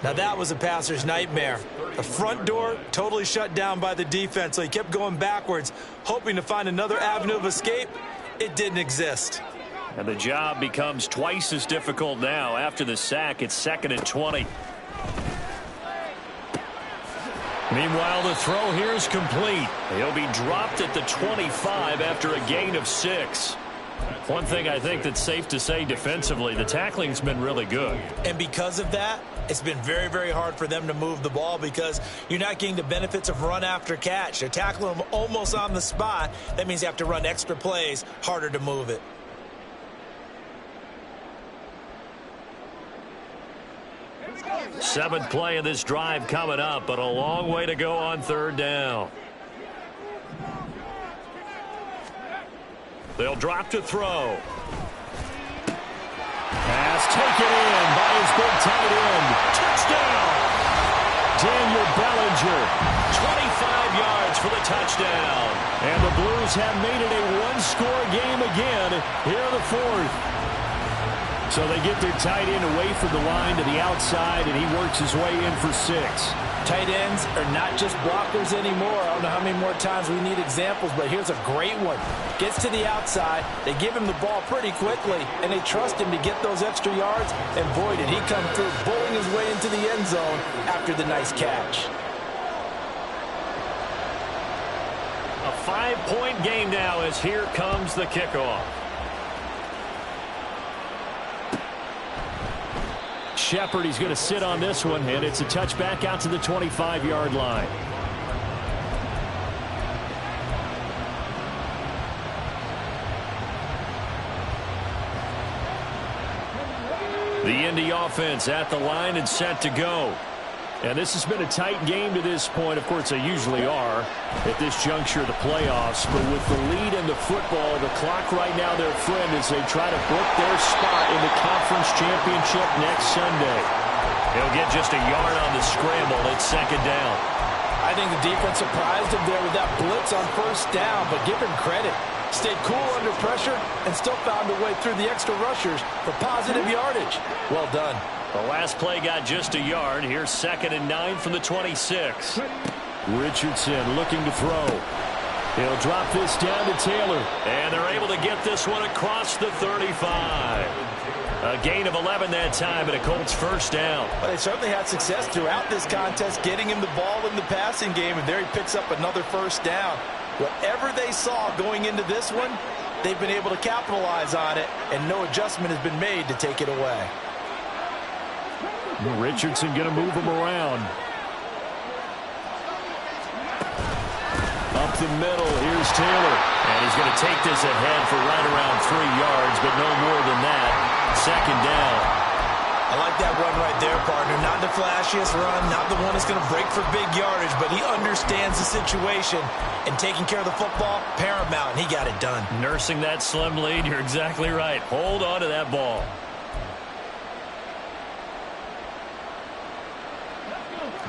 S3: Now that was a passer's nightmare. The front door totally shut down by the defense, so he kept going backwards, hoping to find another avenue of escape. It didn't exist.
S1: And the job becomes twice as difficult now. After the sack, it's 2nd and 20. Meanwhile, the throw here is complete. He'll be dropped at the 25 after a gain of 6. One thing I think that's safe to say defensively, the tackling's been really good.
S3: And because of that, it's been very, very hard for them to move the ball because you're not getting the benefits of run after catch. They're tackling them almost on the spot. That means you have to run extra plays, harder to move it.
S1: Seventh play of this drive coming up, but a long way to go on 3rd down. They'll drop to throw. Pass taken in by his big tight end. Touchdown! Daniel Bellinger, 25 yards for the touchdown. And the Blues have made it a one-score game again here in the 4th. So they get their tight end away from the line to the outside, and he works his way in for 6.
S2: Tight ends are not just blockers anymore. I don't know how many more times we need examples, but here's a great one. Gets to the outside, they give him the ball pretty quickly, and they trust him to get those extra yards, and boy, did he come through, bowling his way into the end zone after the nice catch.
S1: A 5-point game now as here comes the kickoff. Shepard, he's going to sit on this one, and it's a touchback out to the 25-yard line. The Indy offense at the line and set to go. And this has been a tight game to this point. Of course, they usually are at this juncture of the playoffs. But with the lead in the football, the clock right now their friend as they try to book their spot in the conference championship next Sunday. He'll get just a yard on the scramble. It's 2nd down.
S2: I think the defense surprised him there with that blitz on 1st down, but give him credit. Stayed cool under pressure and still found a way through the extra rushers for positive yardage. Well done.
S1: The last play got just a yard. Here's 2nd and 9 from the 26. Richardson looking to throw. He'll drop this down to Taylor. And they're able to get this one across the 35. A gain of 11 that time, and a Colts first down.
S2: Well, they certainly had success throughout this contest getting him the ball in the passing game, and there he picks up another first down. Whatever they saw going into this one, they've been able to capitalize on it, and no adjustment has been made to take it away.
S1: Richardson going to move him around. Up the middle, here's Taylor. And he's going to take this ahead for right around 3 yards, but no more than that. Second down.
S3: I like that run right there, partner. Not the flashiest run, not the one that's going to break for big yardage, but he understands the situation, and taking care of the football, paramount, and he got it done.
S1: Nursing that slim lead, you're exactly right. Hold on to that ball.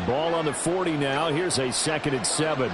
S1: Ball on the 40 now. Here's a 2nd and 7.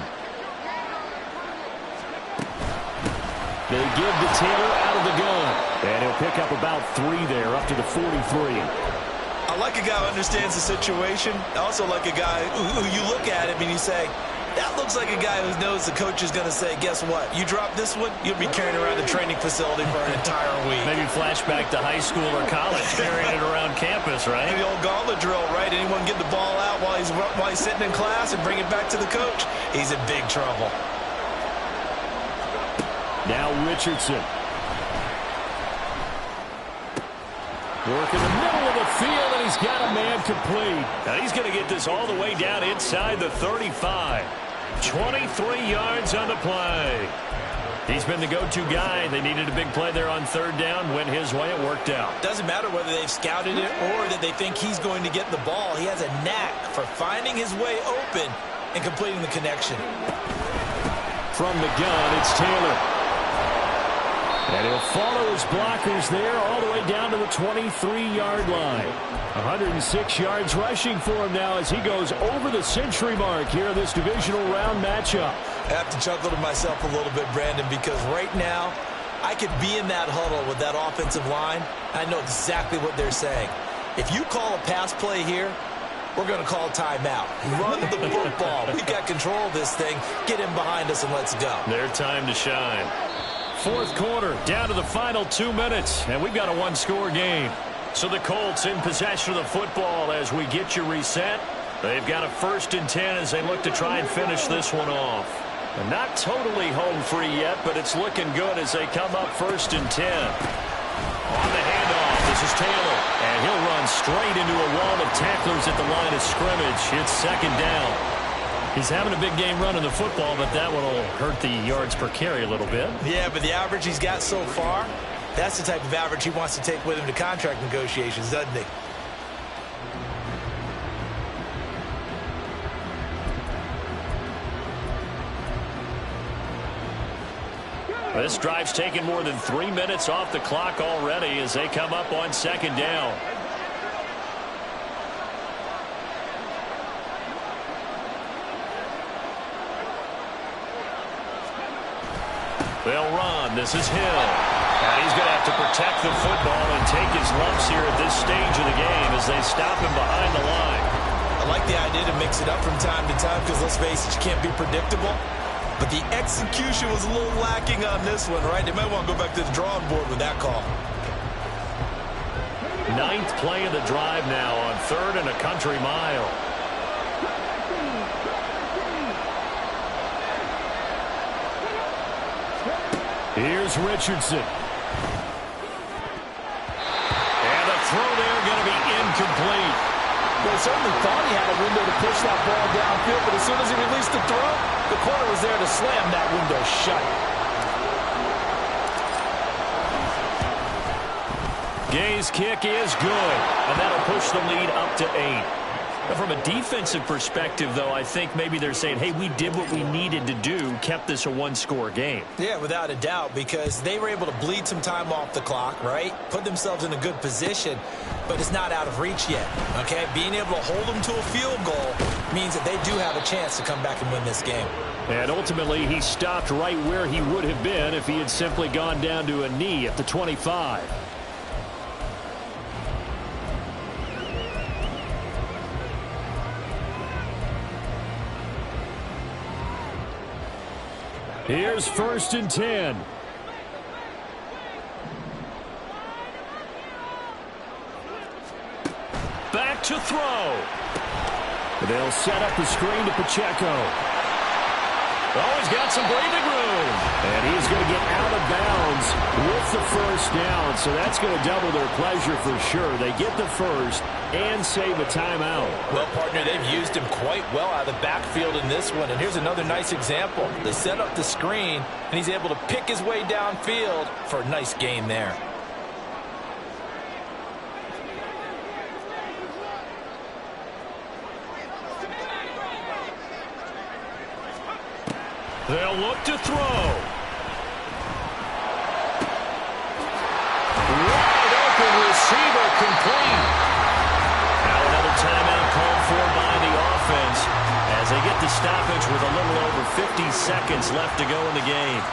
S1: They give to Taylor out of the gun. And he'll pick up about 3 there, up to the 43.
S3: I like a guy who understands the situation. I also like a guy who you look at him and you say, that looks like a guy who knows the coach is going to say, guess what? You drop this one, you'll be carrying around the training facility for an entire week.
S1: Maybe flashback to high school or college, carrying it around campus, right?
S3: The old gauntlet drill, right? Anyone get the ball out while he's sitting in class and bring it back to the coach? He's in big trouble.
S1: Now Richardson. Work in the middle of the field, and he's got a man complete. Now he's going to get this all the way down inside the 35. 23 yards on the play. He's been the go-to guy. They needed a big play there on 3rd down. Went his way. It worked out.
S3: Doesn't matter whether they've scouted it or that they think he's going to get the ball. He has a knack for finding his way open and completing the connection.
S1: From the gun, it's Taylor. And he'll follow his blockers there all the way down to the 23-yard line. 106 yards rushing for him now as he goes over the century mark here in this divisional round matchup.
S3: I have to chuckle to myself a little bit, Brandon, because right now I could be in that huddle with that offensive line. I know exactly what they're saying. If you call a pass play here, we're going to call timeout. Run the football. We've got control of this thing. Get him behind us and let's go.
S1: Their time to shine. 4th quarter, down to the final 2 minutes, and we've got a 1-score game. So the Colts in possession of the football as we get you reset. They've got a 1st and 10 as they look to try and finish this one off. And not totally home free yet, but it's looking good as they come up 1st and 10. On the handoff, this is Taylor, and he'll run straight into a wall of tacklers at the line of scrimmage. It's 2nd down. He's having a big game running the football, but that one will hurt the yards per carry a little bit.
S3: Yeah, but the average he's got so far, that's the type of average he wants to take with him to contract negotiations, doesn't he?
S1: This drive's taken more than 3 minutes off the clock already as they come up on 2nd down. They'll run. This is Hill. And he's going to have to protect the football and take his lumps here at this stage of the game as they stop him behind the line.
S3: I like the idea to mix it up from time to time because, let's face it, you can't be predictable. But the execution was a little lacking on this one, right? They might want to go back to the drawing board with that call.
S1: 9th play of the drive now on 3rd and a country mile. Here's Richardson. And the throw there going to be incomplete.
S2: Well, he certainly thought he had a window to push that ball downfield, but as soon as he released the throw, the corner was there to slam that window shut.
S1: Gay's kick is good, and that'll push the lead up to 8. Now, from a defensive perspective, though, I think maybe they're saying, hey, we did what we needed to do, kept this a 1-score game.
S3: Yeah, without a doubt, because they were able to bleed some time off the clock, right? Put themselves in a good position, but it's not out of reach yet, okay? Being able to hold them to a field goal means that they do have a chance to come back and win this game.
S1: And ultimately, he stopped right where he would have been if he had simply gone down to a knee at the 25. Here's 1st and 10. throw. They'll set up the screen to Pacheco. Oh, he's got some breathing room. And he's going to get out of bounds with the first down. So that's going to double their pleasure for sure. They get the first and save a timeout.
S2: Well, partner, they've used him quite well out of the backfield in this one. And here's another nice example. They set up the screen, and he's able to pick his way downfield for a nice gain there.
S1: They'll look to throw. Wide open receiver complete. Now another timeout called for by the offense as they get the stoppage with a little over 50 seconds left to go in the game.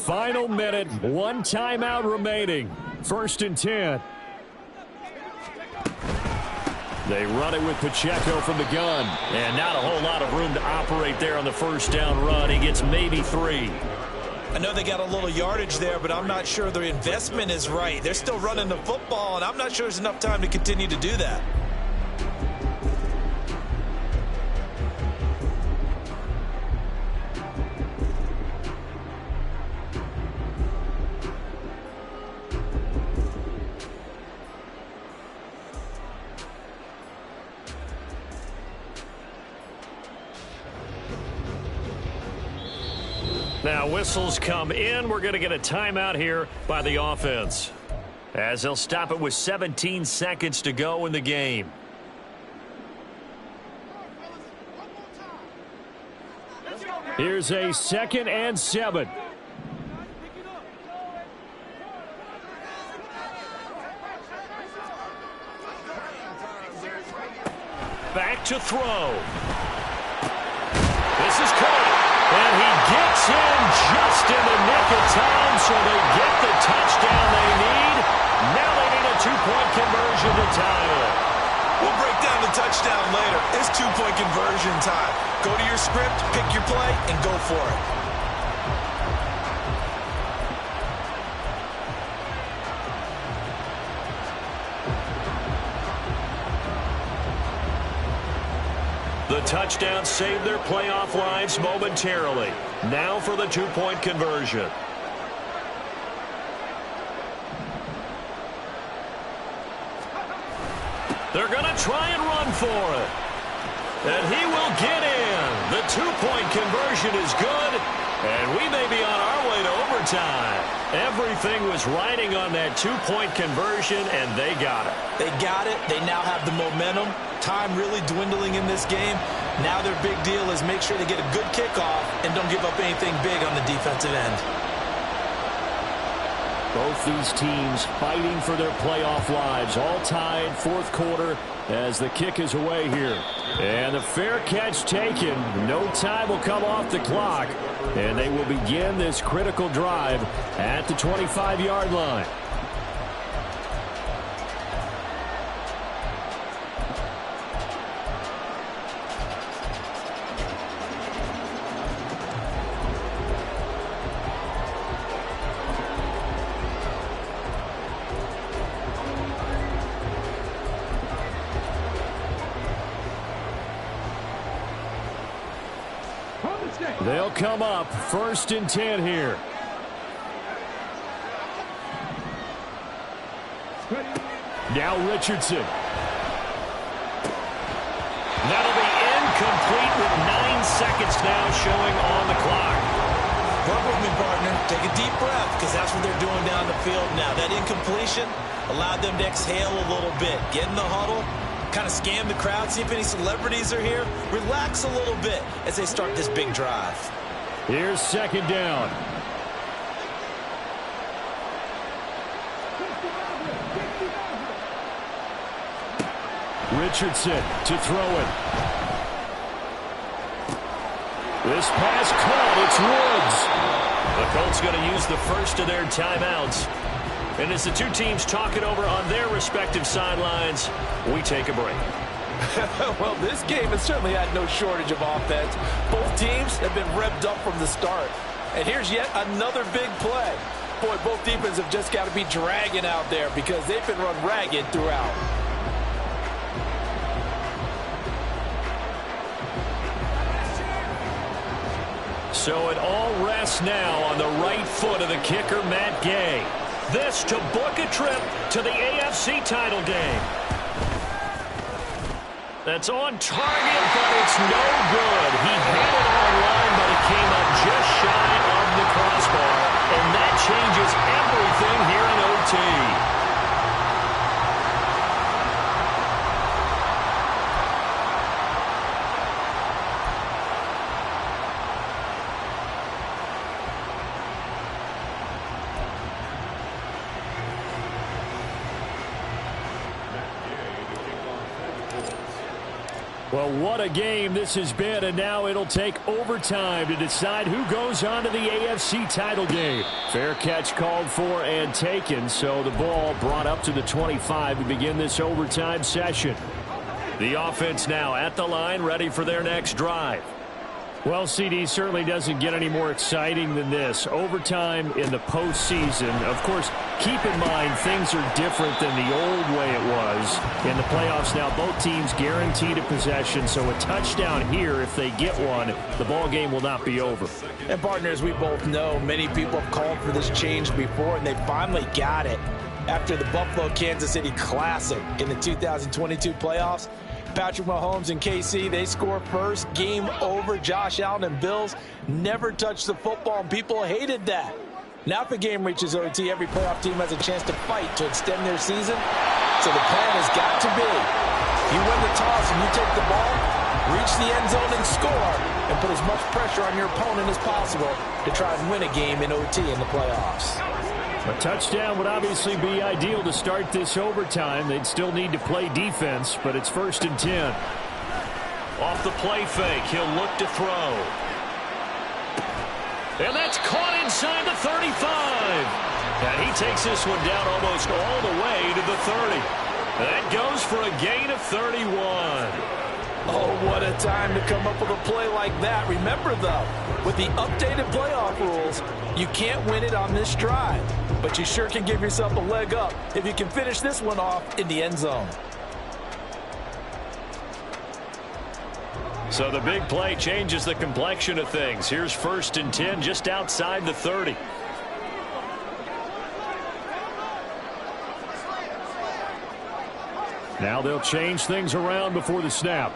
S1: Final minute, one timeout remaining. 1st and 10. They run it with Pacheco from the gun. And not a whole lot of room to operate there on the first down run. He gets maybe 3.
S3: I know they got a little yardage there, but I'm not sure their investment is right. They're still running the football, and I'm not sure there's enough time to continue to do that.
S1: Now whistles come in. We're going to get a timeout here by the offense, as they'll stop it with 17 seconds to go in the game. Here's a 2nd and 7. Back to throw. This is caught. And he gets in just in the nick of time, so they get the touchdown they need. Now they need a 2-point conversion to tie it.
S3: We'll break down the touchdown later. It's 2-point conversion time. Go to your script, pick your play, and go for it.
S1: The touchdown saved their playoff lives momentarily. Now for the 2-point conversion. They're going to try and run for it. And he will get in. The 2-point conversion is good. And we may be on our way to overtime. Everything was riding on that 2-point conversion, and they got it.
S3: They got it. They now have the momentum. Time really dwindling in this game. Now their big deal is make sure they get a good kickoff and don't give up anything big on the defensive end.
S1: Both these teams fighting for their playoff lives. All tied, 4th quarter as the kick is away here. And the fair catch taken. No time will come off the clock. And they will begin this critical drive at the 25-yard line. They'll come up 1st and 10 here. Now Richardson. That'll be incomplete with 9 seconds now showing on the clock.
S3: Work with me, partner. Take a deep breath, because that's what they're doing down the field now. That incompletion allowed them to exhale a little bit. Get in the huddle, kind of scan the crowd, see if any celebrities are here. Relax a little bit as they start this big drive.
S1: Here's 2nd down. Richardson to throw it. This pass caught. It's Woods. The Colts going to use the first of their timeouts. And as the two teams talk it over on their respective sidelines, we take a break.
S2: Well, this game has certainly had no shortage of offense. Both teams have been revved up from the start. And here's yet another big play. Boy, both defenses have just got to be dragging out there because they've been run ragged throughout.
S1: So it all rests now on the right foot of the kicker, Matt Gay. This to book a trip to the AFC title game. That's on target, but it's no good. He had it on line, but it came up just shy of the crossbar. And that changes everything here in OT. Well, what a game this has been, and now it'll take overtime to decide who goes on to the AFC title game. Fair catch called for and taken, so the ball brought up to the 25 to begin this overtime session. The offense now at the line, ready for their next drive. Well, CD, certainly doesn't get any more exciting than this. Overtime in the postseason. Of course, keep in mind things are different than the old way it was. In the playoffs now, both teams guaranteed a possession, so a touchdown here, if they get one, the ball game will not be over.
S2: And partners, we both know many people have called for this change before, and they finally got it. After the Buffalo-Kansas City Classic in the 2022 playoffs, Patrick Mahomes and KC, they score first. Game over. Josh Allen and Bills never touched the football, and people hated that. Now if the game reaches OT, every playoff team has a chance to fight to extend their season. So the plan has got to be, you win the toss and you take the ball, reach the end zone and score, and put as much pressure on your opponent as possible to try and win a game in OT in the playoffs.
S1: A touchdown would obviously be ideal to start this overtime. They'd still need to play defense, but it's 1st and 10. Off the play fake, he'll look to throw. And that's caught inside the 35. And he takes this one down almost all the way to the 30. That goes for a gain of 31.
S2: Oh, what a time to come up with a play like that. Remember, though, with the updated playoff rules, you can't win it on this drive. But you sure can give yourself a leg up if you can finish this one off in the end zone.
S1: So the big play changes the complexion of things. Here's 1st and 10 just outside the 30. Now they'll change things around before the snap.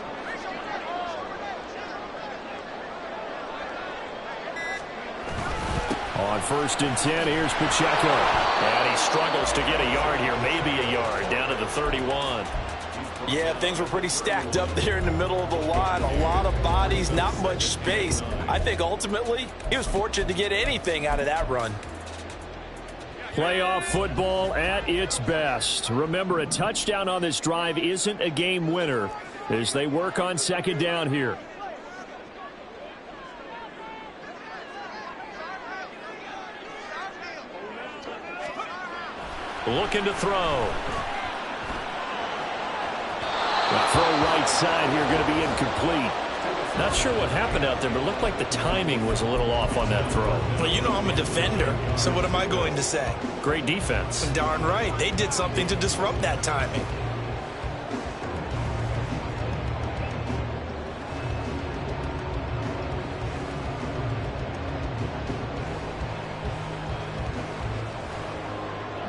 S1: On 1st and 10, here's Pacheco. And he struggles to get a yard here, maybe a yard, down to the 31.
S2: Yeah, things were pretty stacked up there in the middle of the line. A lot of bodies, not much space. I think ultimately he was fortunate to get anything out of that run.
S1: Playoff football at its best. Remember, a touchdown on this drive isn't a game winner as they work on 2nd down here. Looking to throw. The throw right side here going to be incomplete. Not sure what happened out there, but it looked like the timing was a little off on that throw.
S3: Well, you know I'm a defender, so what am I going to say?
S1: Great defense.
S3: Darn right. They did something to disrupt that timing.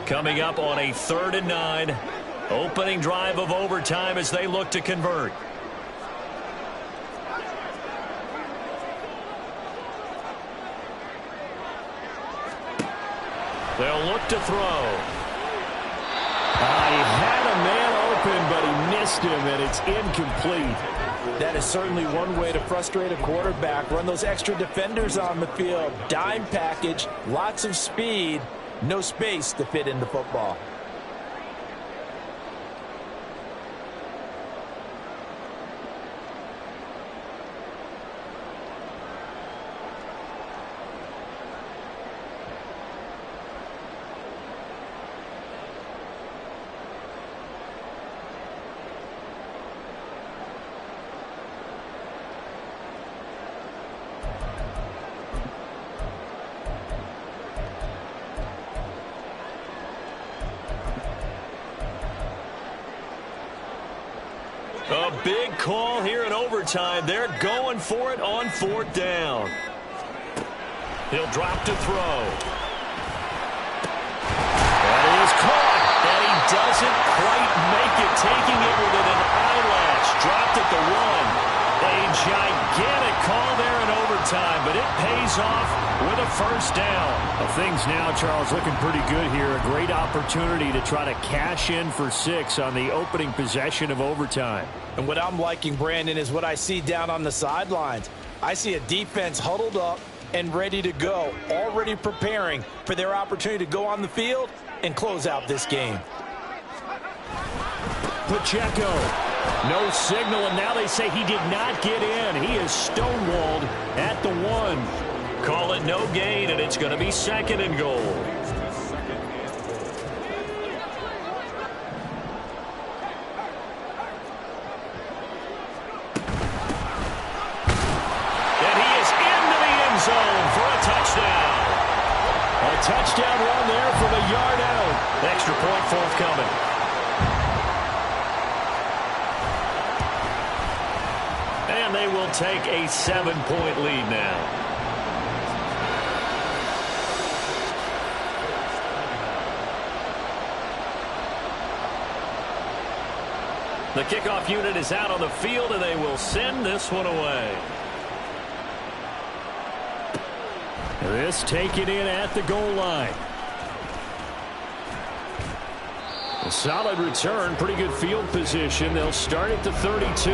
S1: Coming up on a 3rd and 9. Opening drive of overtime as they look to convert. They'll look to throw. He had a man open, but he missed him, and it's incomplete.
S2: That is certainly one way to frustrate a quarterback. Run those extra defenders on the field. Dime package, lots of speed, no space to fit in the football.
S1: A big call here in overtime. They're going for it on 4th down. He'll drop to throw. That is caught, and he doesn't quite make it, taking it within an eyelash. Dropped at the 1. A gigantic call there in overtime, but it pays off with a 1st down.
S5: Well, things now, Charles, looking pretty good here. A great opportunity to try to cash in for 6 on the opening possession of overtime.
S2: And what I'm liking, Brandon, is what I see down on the sidelines. I see a defense huddled up and ready to go, already preparing for their opportunity to go on the field and close out this game.
S5: Pacheco, no signal, and now they say he did not get in. He is stonewalled at the 1.
S1: Call it no gain, and it's going to be 2nd and goal. And he is into the end zone for a touchdown.
S5: A touchdown run there from a yard out.
S1: Extra point forthcoming. And they will take a 7-point lead now. The kickoff unit is out on the field, and they will send this one away.
S5: This taken in at the goal line. A solid return, pretty good field position. They'll start at the 32.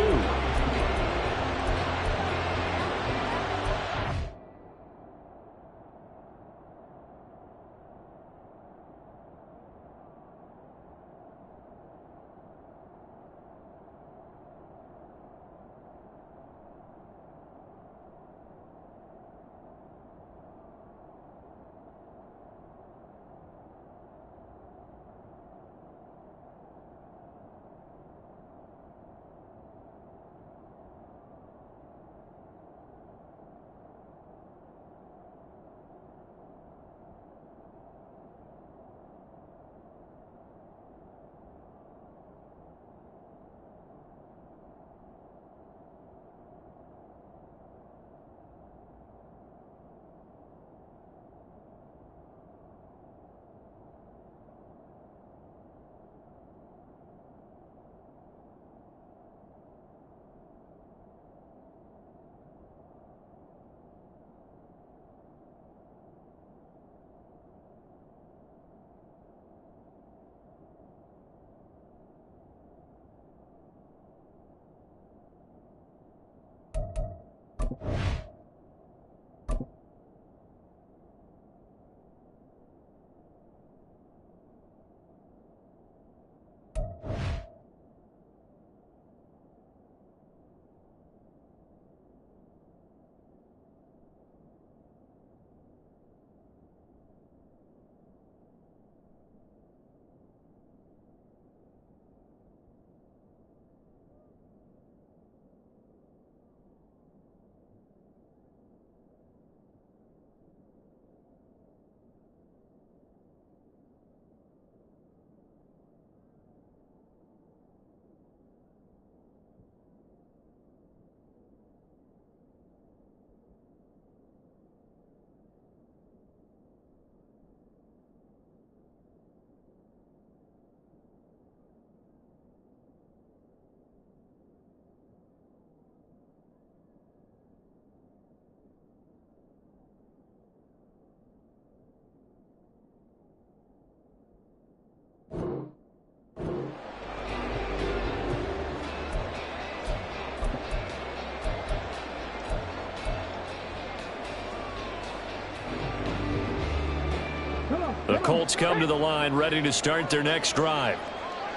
S1: The Colts come to the line ready to start their next drive.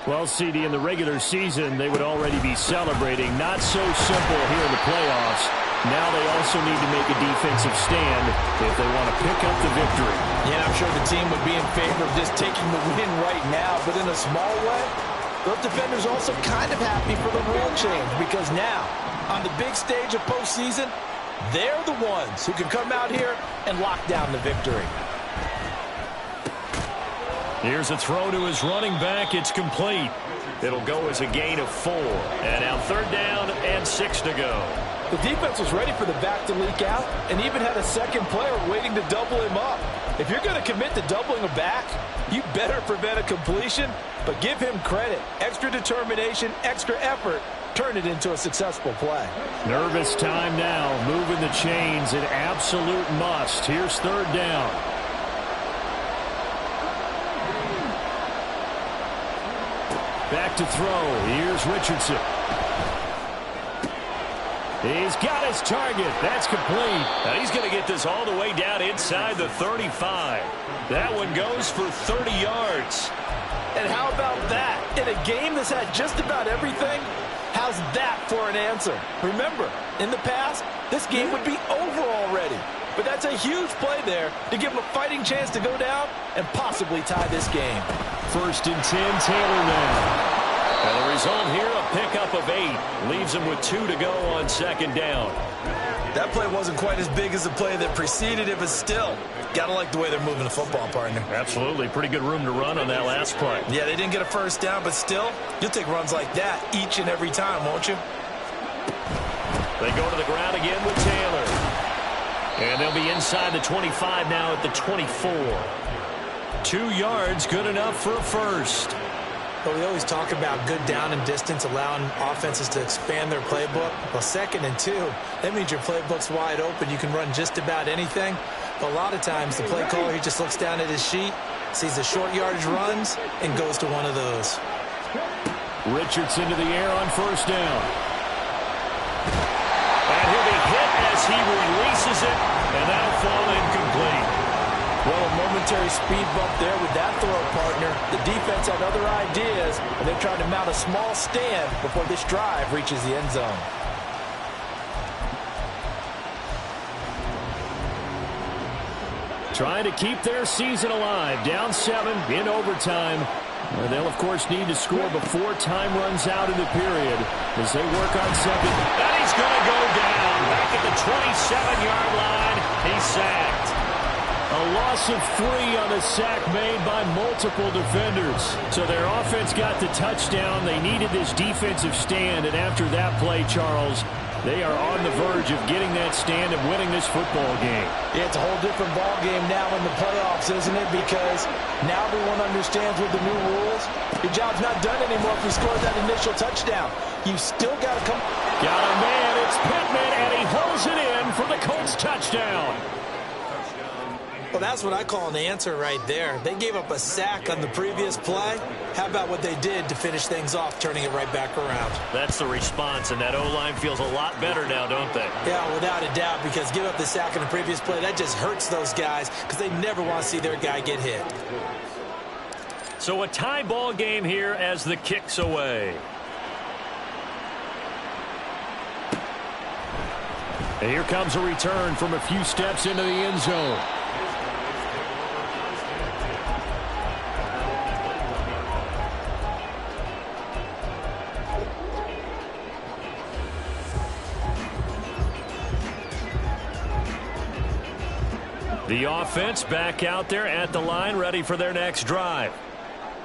S5: Well, CD, in the regular season, they would already be celebrating. Not so simple here in the playoffs. Now they also need to make a defensive stand if they want to pick up the victory.
S2: Yeah, I'm sure the team would be in favor of just taking the win right now, but in a small way, those defenders are also kind of happy for the rule change because now, on the big stage of postseason, they're the ones who can come out here and lock down the victory.
S1: Here's a throw to his running back. It's complete. It'll go as a gain of 4. And now 3rd down and 6 to go.
S2: The defense was ready for the back to leak out and even had a second player waiting to double him up. If you're going to commit to doubling a back, you better prevent a completion, but give him credit. Extra determination, extra effort, turn it into a successful play.
S5: Nervous time now, moving the chains, an absolute must. Here's 3rd down. Back to throw. Here's Richardson. He's got his target. That's complete.
S1: Now he's going to get this all the way down inside the 35. That one goes for 30 yards.
S2: And how about that? In a game that's had just about everything, how's that for an answer? Remember, in the past, this game would be over already. But that's a huge play there to give him a fighting chance to go down and possibly tie this game.
S5: 1st and 10, Taylor now.
S1: And the result here, a pickup of 8. Leaves him with 2 to go on 2nd down.
S3: That play wasn't quite as big as the play that preceded it, but still, gotta like the way they're moving the football, partner.
S1: Absolutely. Pretty good room to run on that last play.
S3: Yeah, they didn't get a 1st down, but still, you'll take runs like that each and every time, won't you?
S1: They go to the ground again with Taylor. And they'll be inside the 25 now at the 24. 2 yards, good enough for a 1st.
S6: Well, we always talk about good down and distance, allowing offenses to expand their playbook. Well, 2nd and 2, that means your playbook's wide open. You can run just about anything. But a lot of times, the play caller, he just looks down at his sheet, sees the short yardage runs, and goes to one of those.
S5: Richardson to the air on 1st down.
S1: And he'll be hit as he releases it, and that'll fall incomplete.
S2: Well, a momentary speed bump there with that throw, partner. The defense had other ideas, and they're trying to mount a small stand before this drive reaches the end zone.
S5: Trying to keep their season alive. Down 7 in overtime. And they'll, of course, need to score before time runs out in the period as they work on 2nd.
S1: And he's going to go down back at the 27-yard line. He's sacked.
S5: A loss of 3 on the sack made by multiple defenders. So their offense got the touchdown. They needed this defensive stand, and after that play, Charles, they are on the verge of getting that stand and winning this football game.
S2: Yeah, it's a whole different ball game now in the playoffs, isn't it? Because now everyone understands with the new rules, your job's not done anymore if you score that initial touchdown. You still got to come.
S5: Got a man, it's Pittman, and he holds it in for the Colts touchdown.
S6: Well, that's what I call an answer right there. They gave up a sack on the previous play. How about what they did to finish things off, turning it right back around?
S1: That's the response, and that O-line feels a lot better now, don't they?
S6: Yeah, without a doubt, because give up the sack on the previous play, that just hurts those guys because they never want to see their guy get hit.
S1: So a tie ball game here as the kick's away.
S5: And here comes a return from a few steps into the end zone. The offense back out there at the line, ready for their next drive.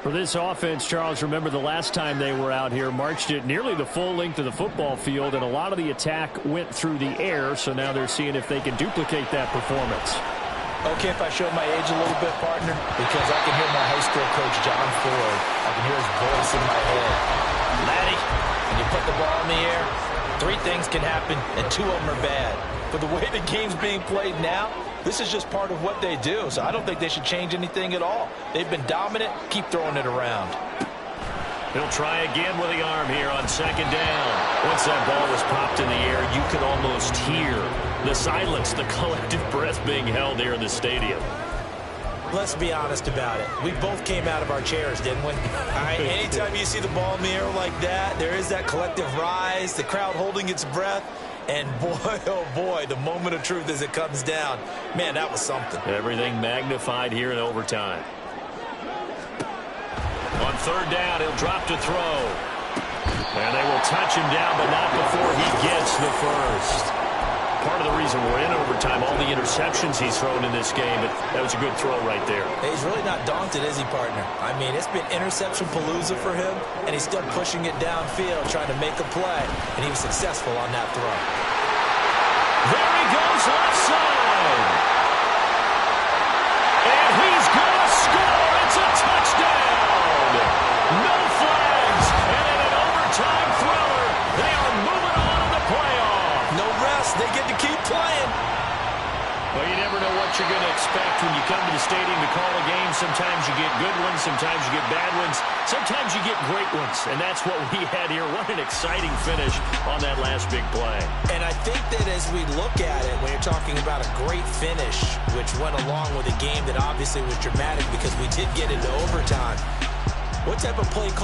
S5: For this offense, Charles, remember the last time they were out here, marched it nearly the full length of the football field, and a lot of the attack went through the air, so now they're seeing if they can duplicate that performance.
S2: Okay, if I show my age a little bit, partner, because I can hear my high school coach, John Ford. I can hear his voice in my head. Laddie, when you put the ball in the air, 3 things can happen, and 2 of them are bad. But the way the game's being played now, this is just part of what they do, so I don't think they should change anything at all. They've been dominant. Keep throwing it around.
S1: He'll try again with the arm here on 2nd down. Once that ball was popped in the air, you could almost hear the silence, the collective breath being held here in the stadium.
S6: Let's be honest about it. We both came out of our chairs, didn't we? All right, anytime you see the ball in the air like that, there is that collective rise, the crowd holding its breath. And boy, oh boy, the moment of truth as it comes down. Man, that was something.
S1: Everything magnified here in overtime. On 3rd down, he'll drop to throw. And they will touch him down, but not before he gets the 1st.
S5: part of the reason we're in overtime, all the interceptions he's thrown in this game. But that was a good throw right there.
S3: He's really not daunted, is he, partner? I mean, it's been interception palooza for him, and he's still pushing it downfield, trying to make a play, and he was successful on that throw.
S5: There he goes, left side. And he's going to score. It's a touchdown. No flags. And in an overtime thriller, they are moving on to the playoff.
S3: No rest. They get to keep playing.
S5: Well, you never know what you're going to expect when you come to the stadium to call a game. Sometimes you get good ones. Sometimes you get bad ones. Sometimes you get great ones. And that's what we had here. What an exciting finish on that last big play.
S3: And I think that as we look at it, when you're talking about a great finish, which went along with a game that obviously was dramatic because we did get into overtime, what type of play call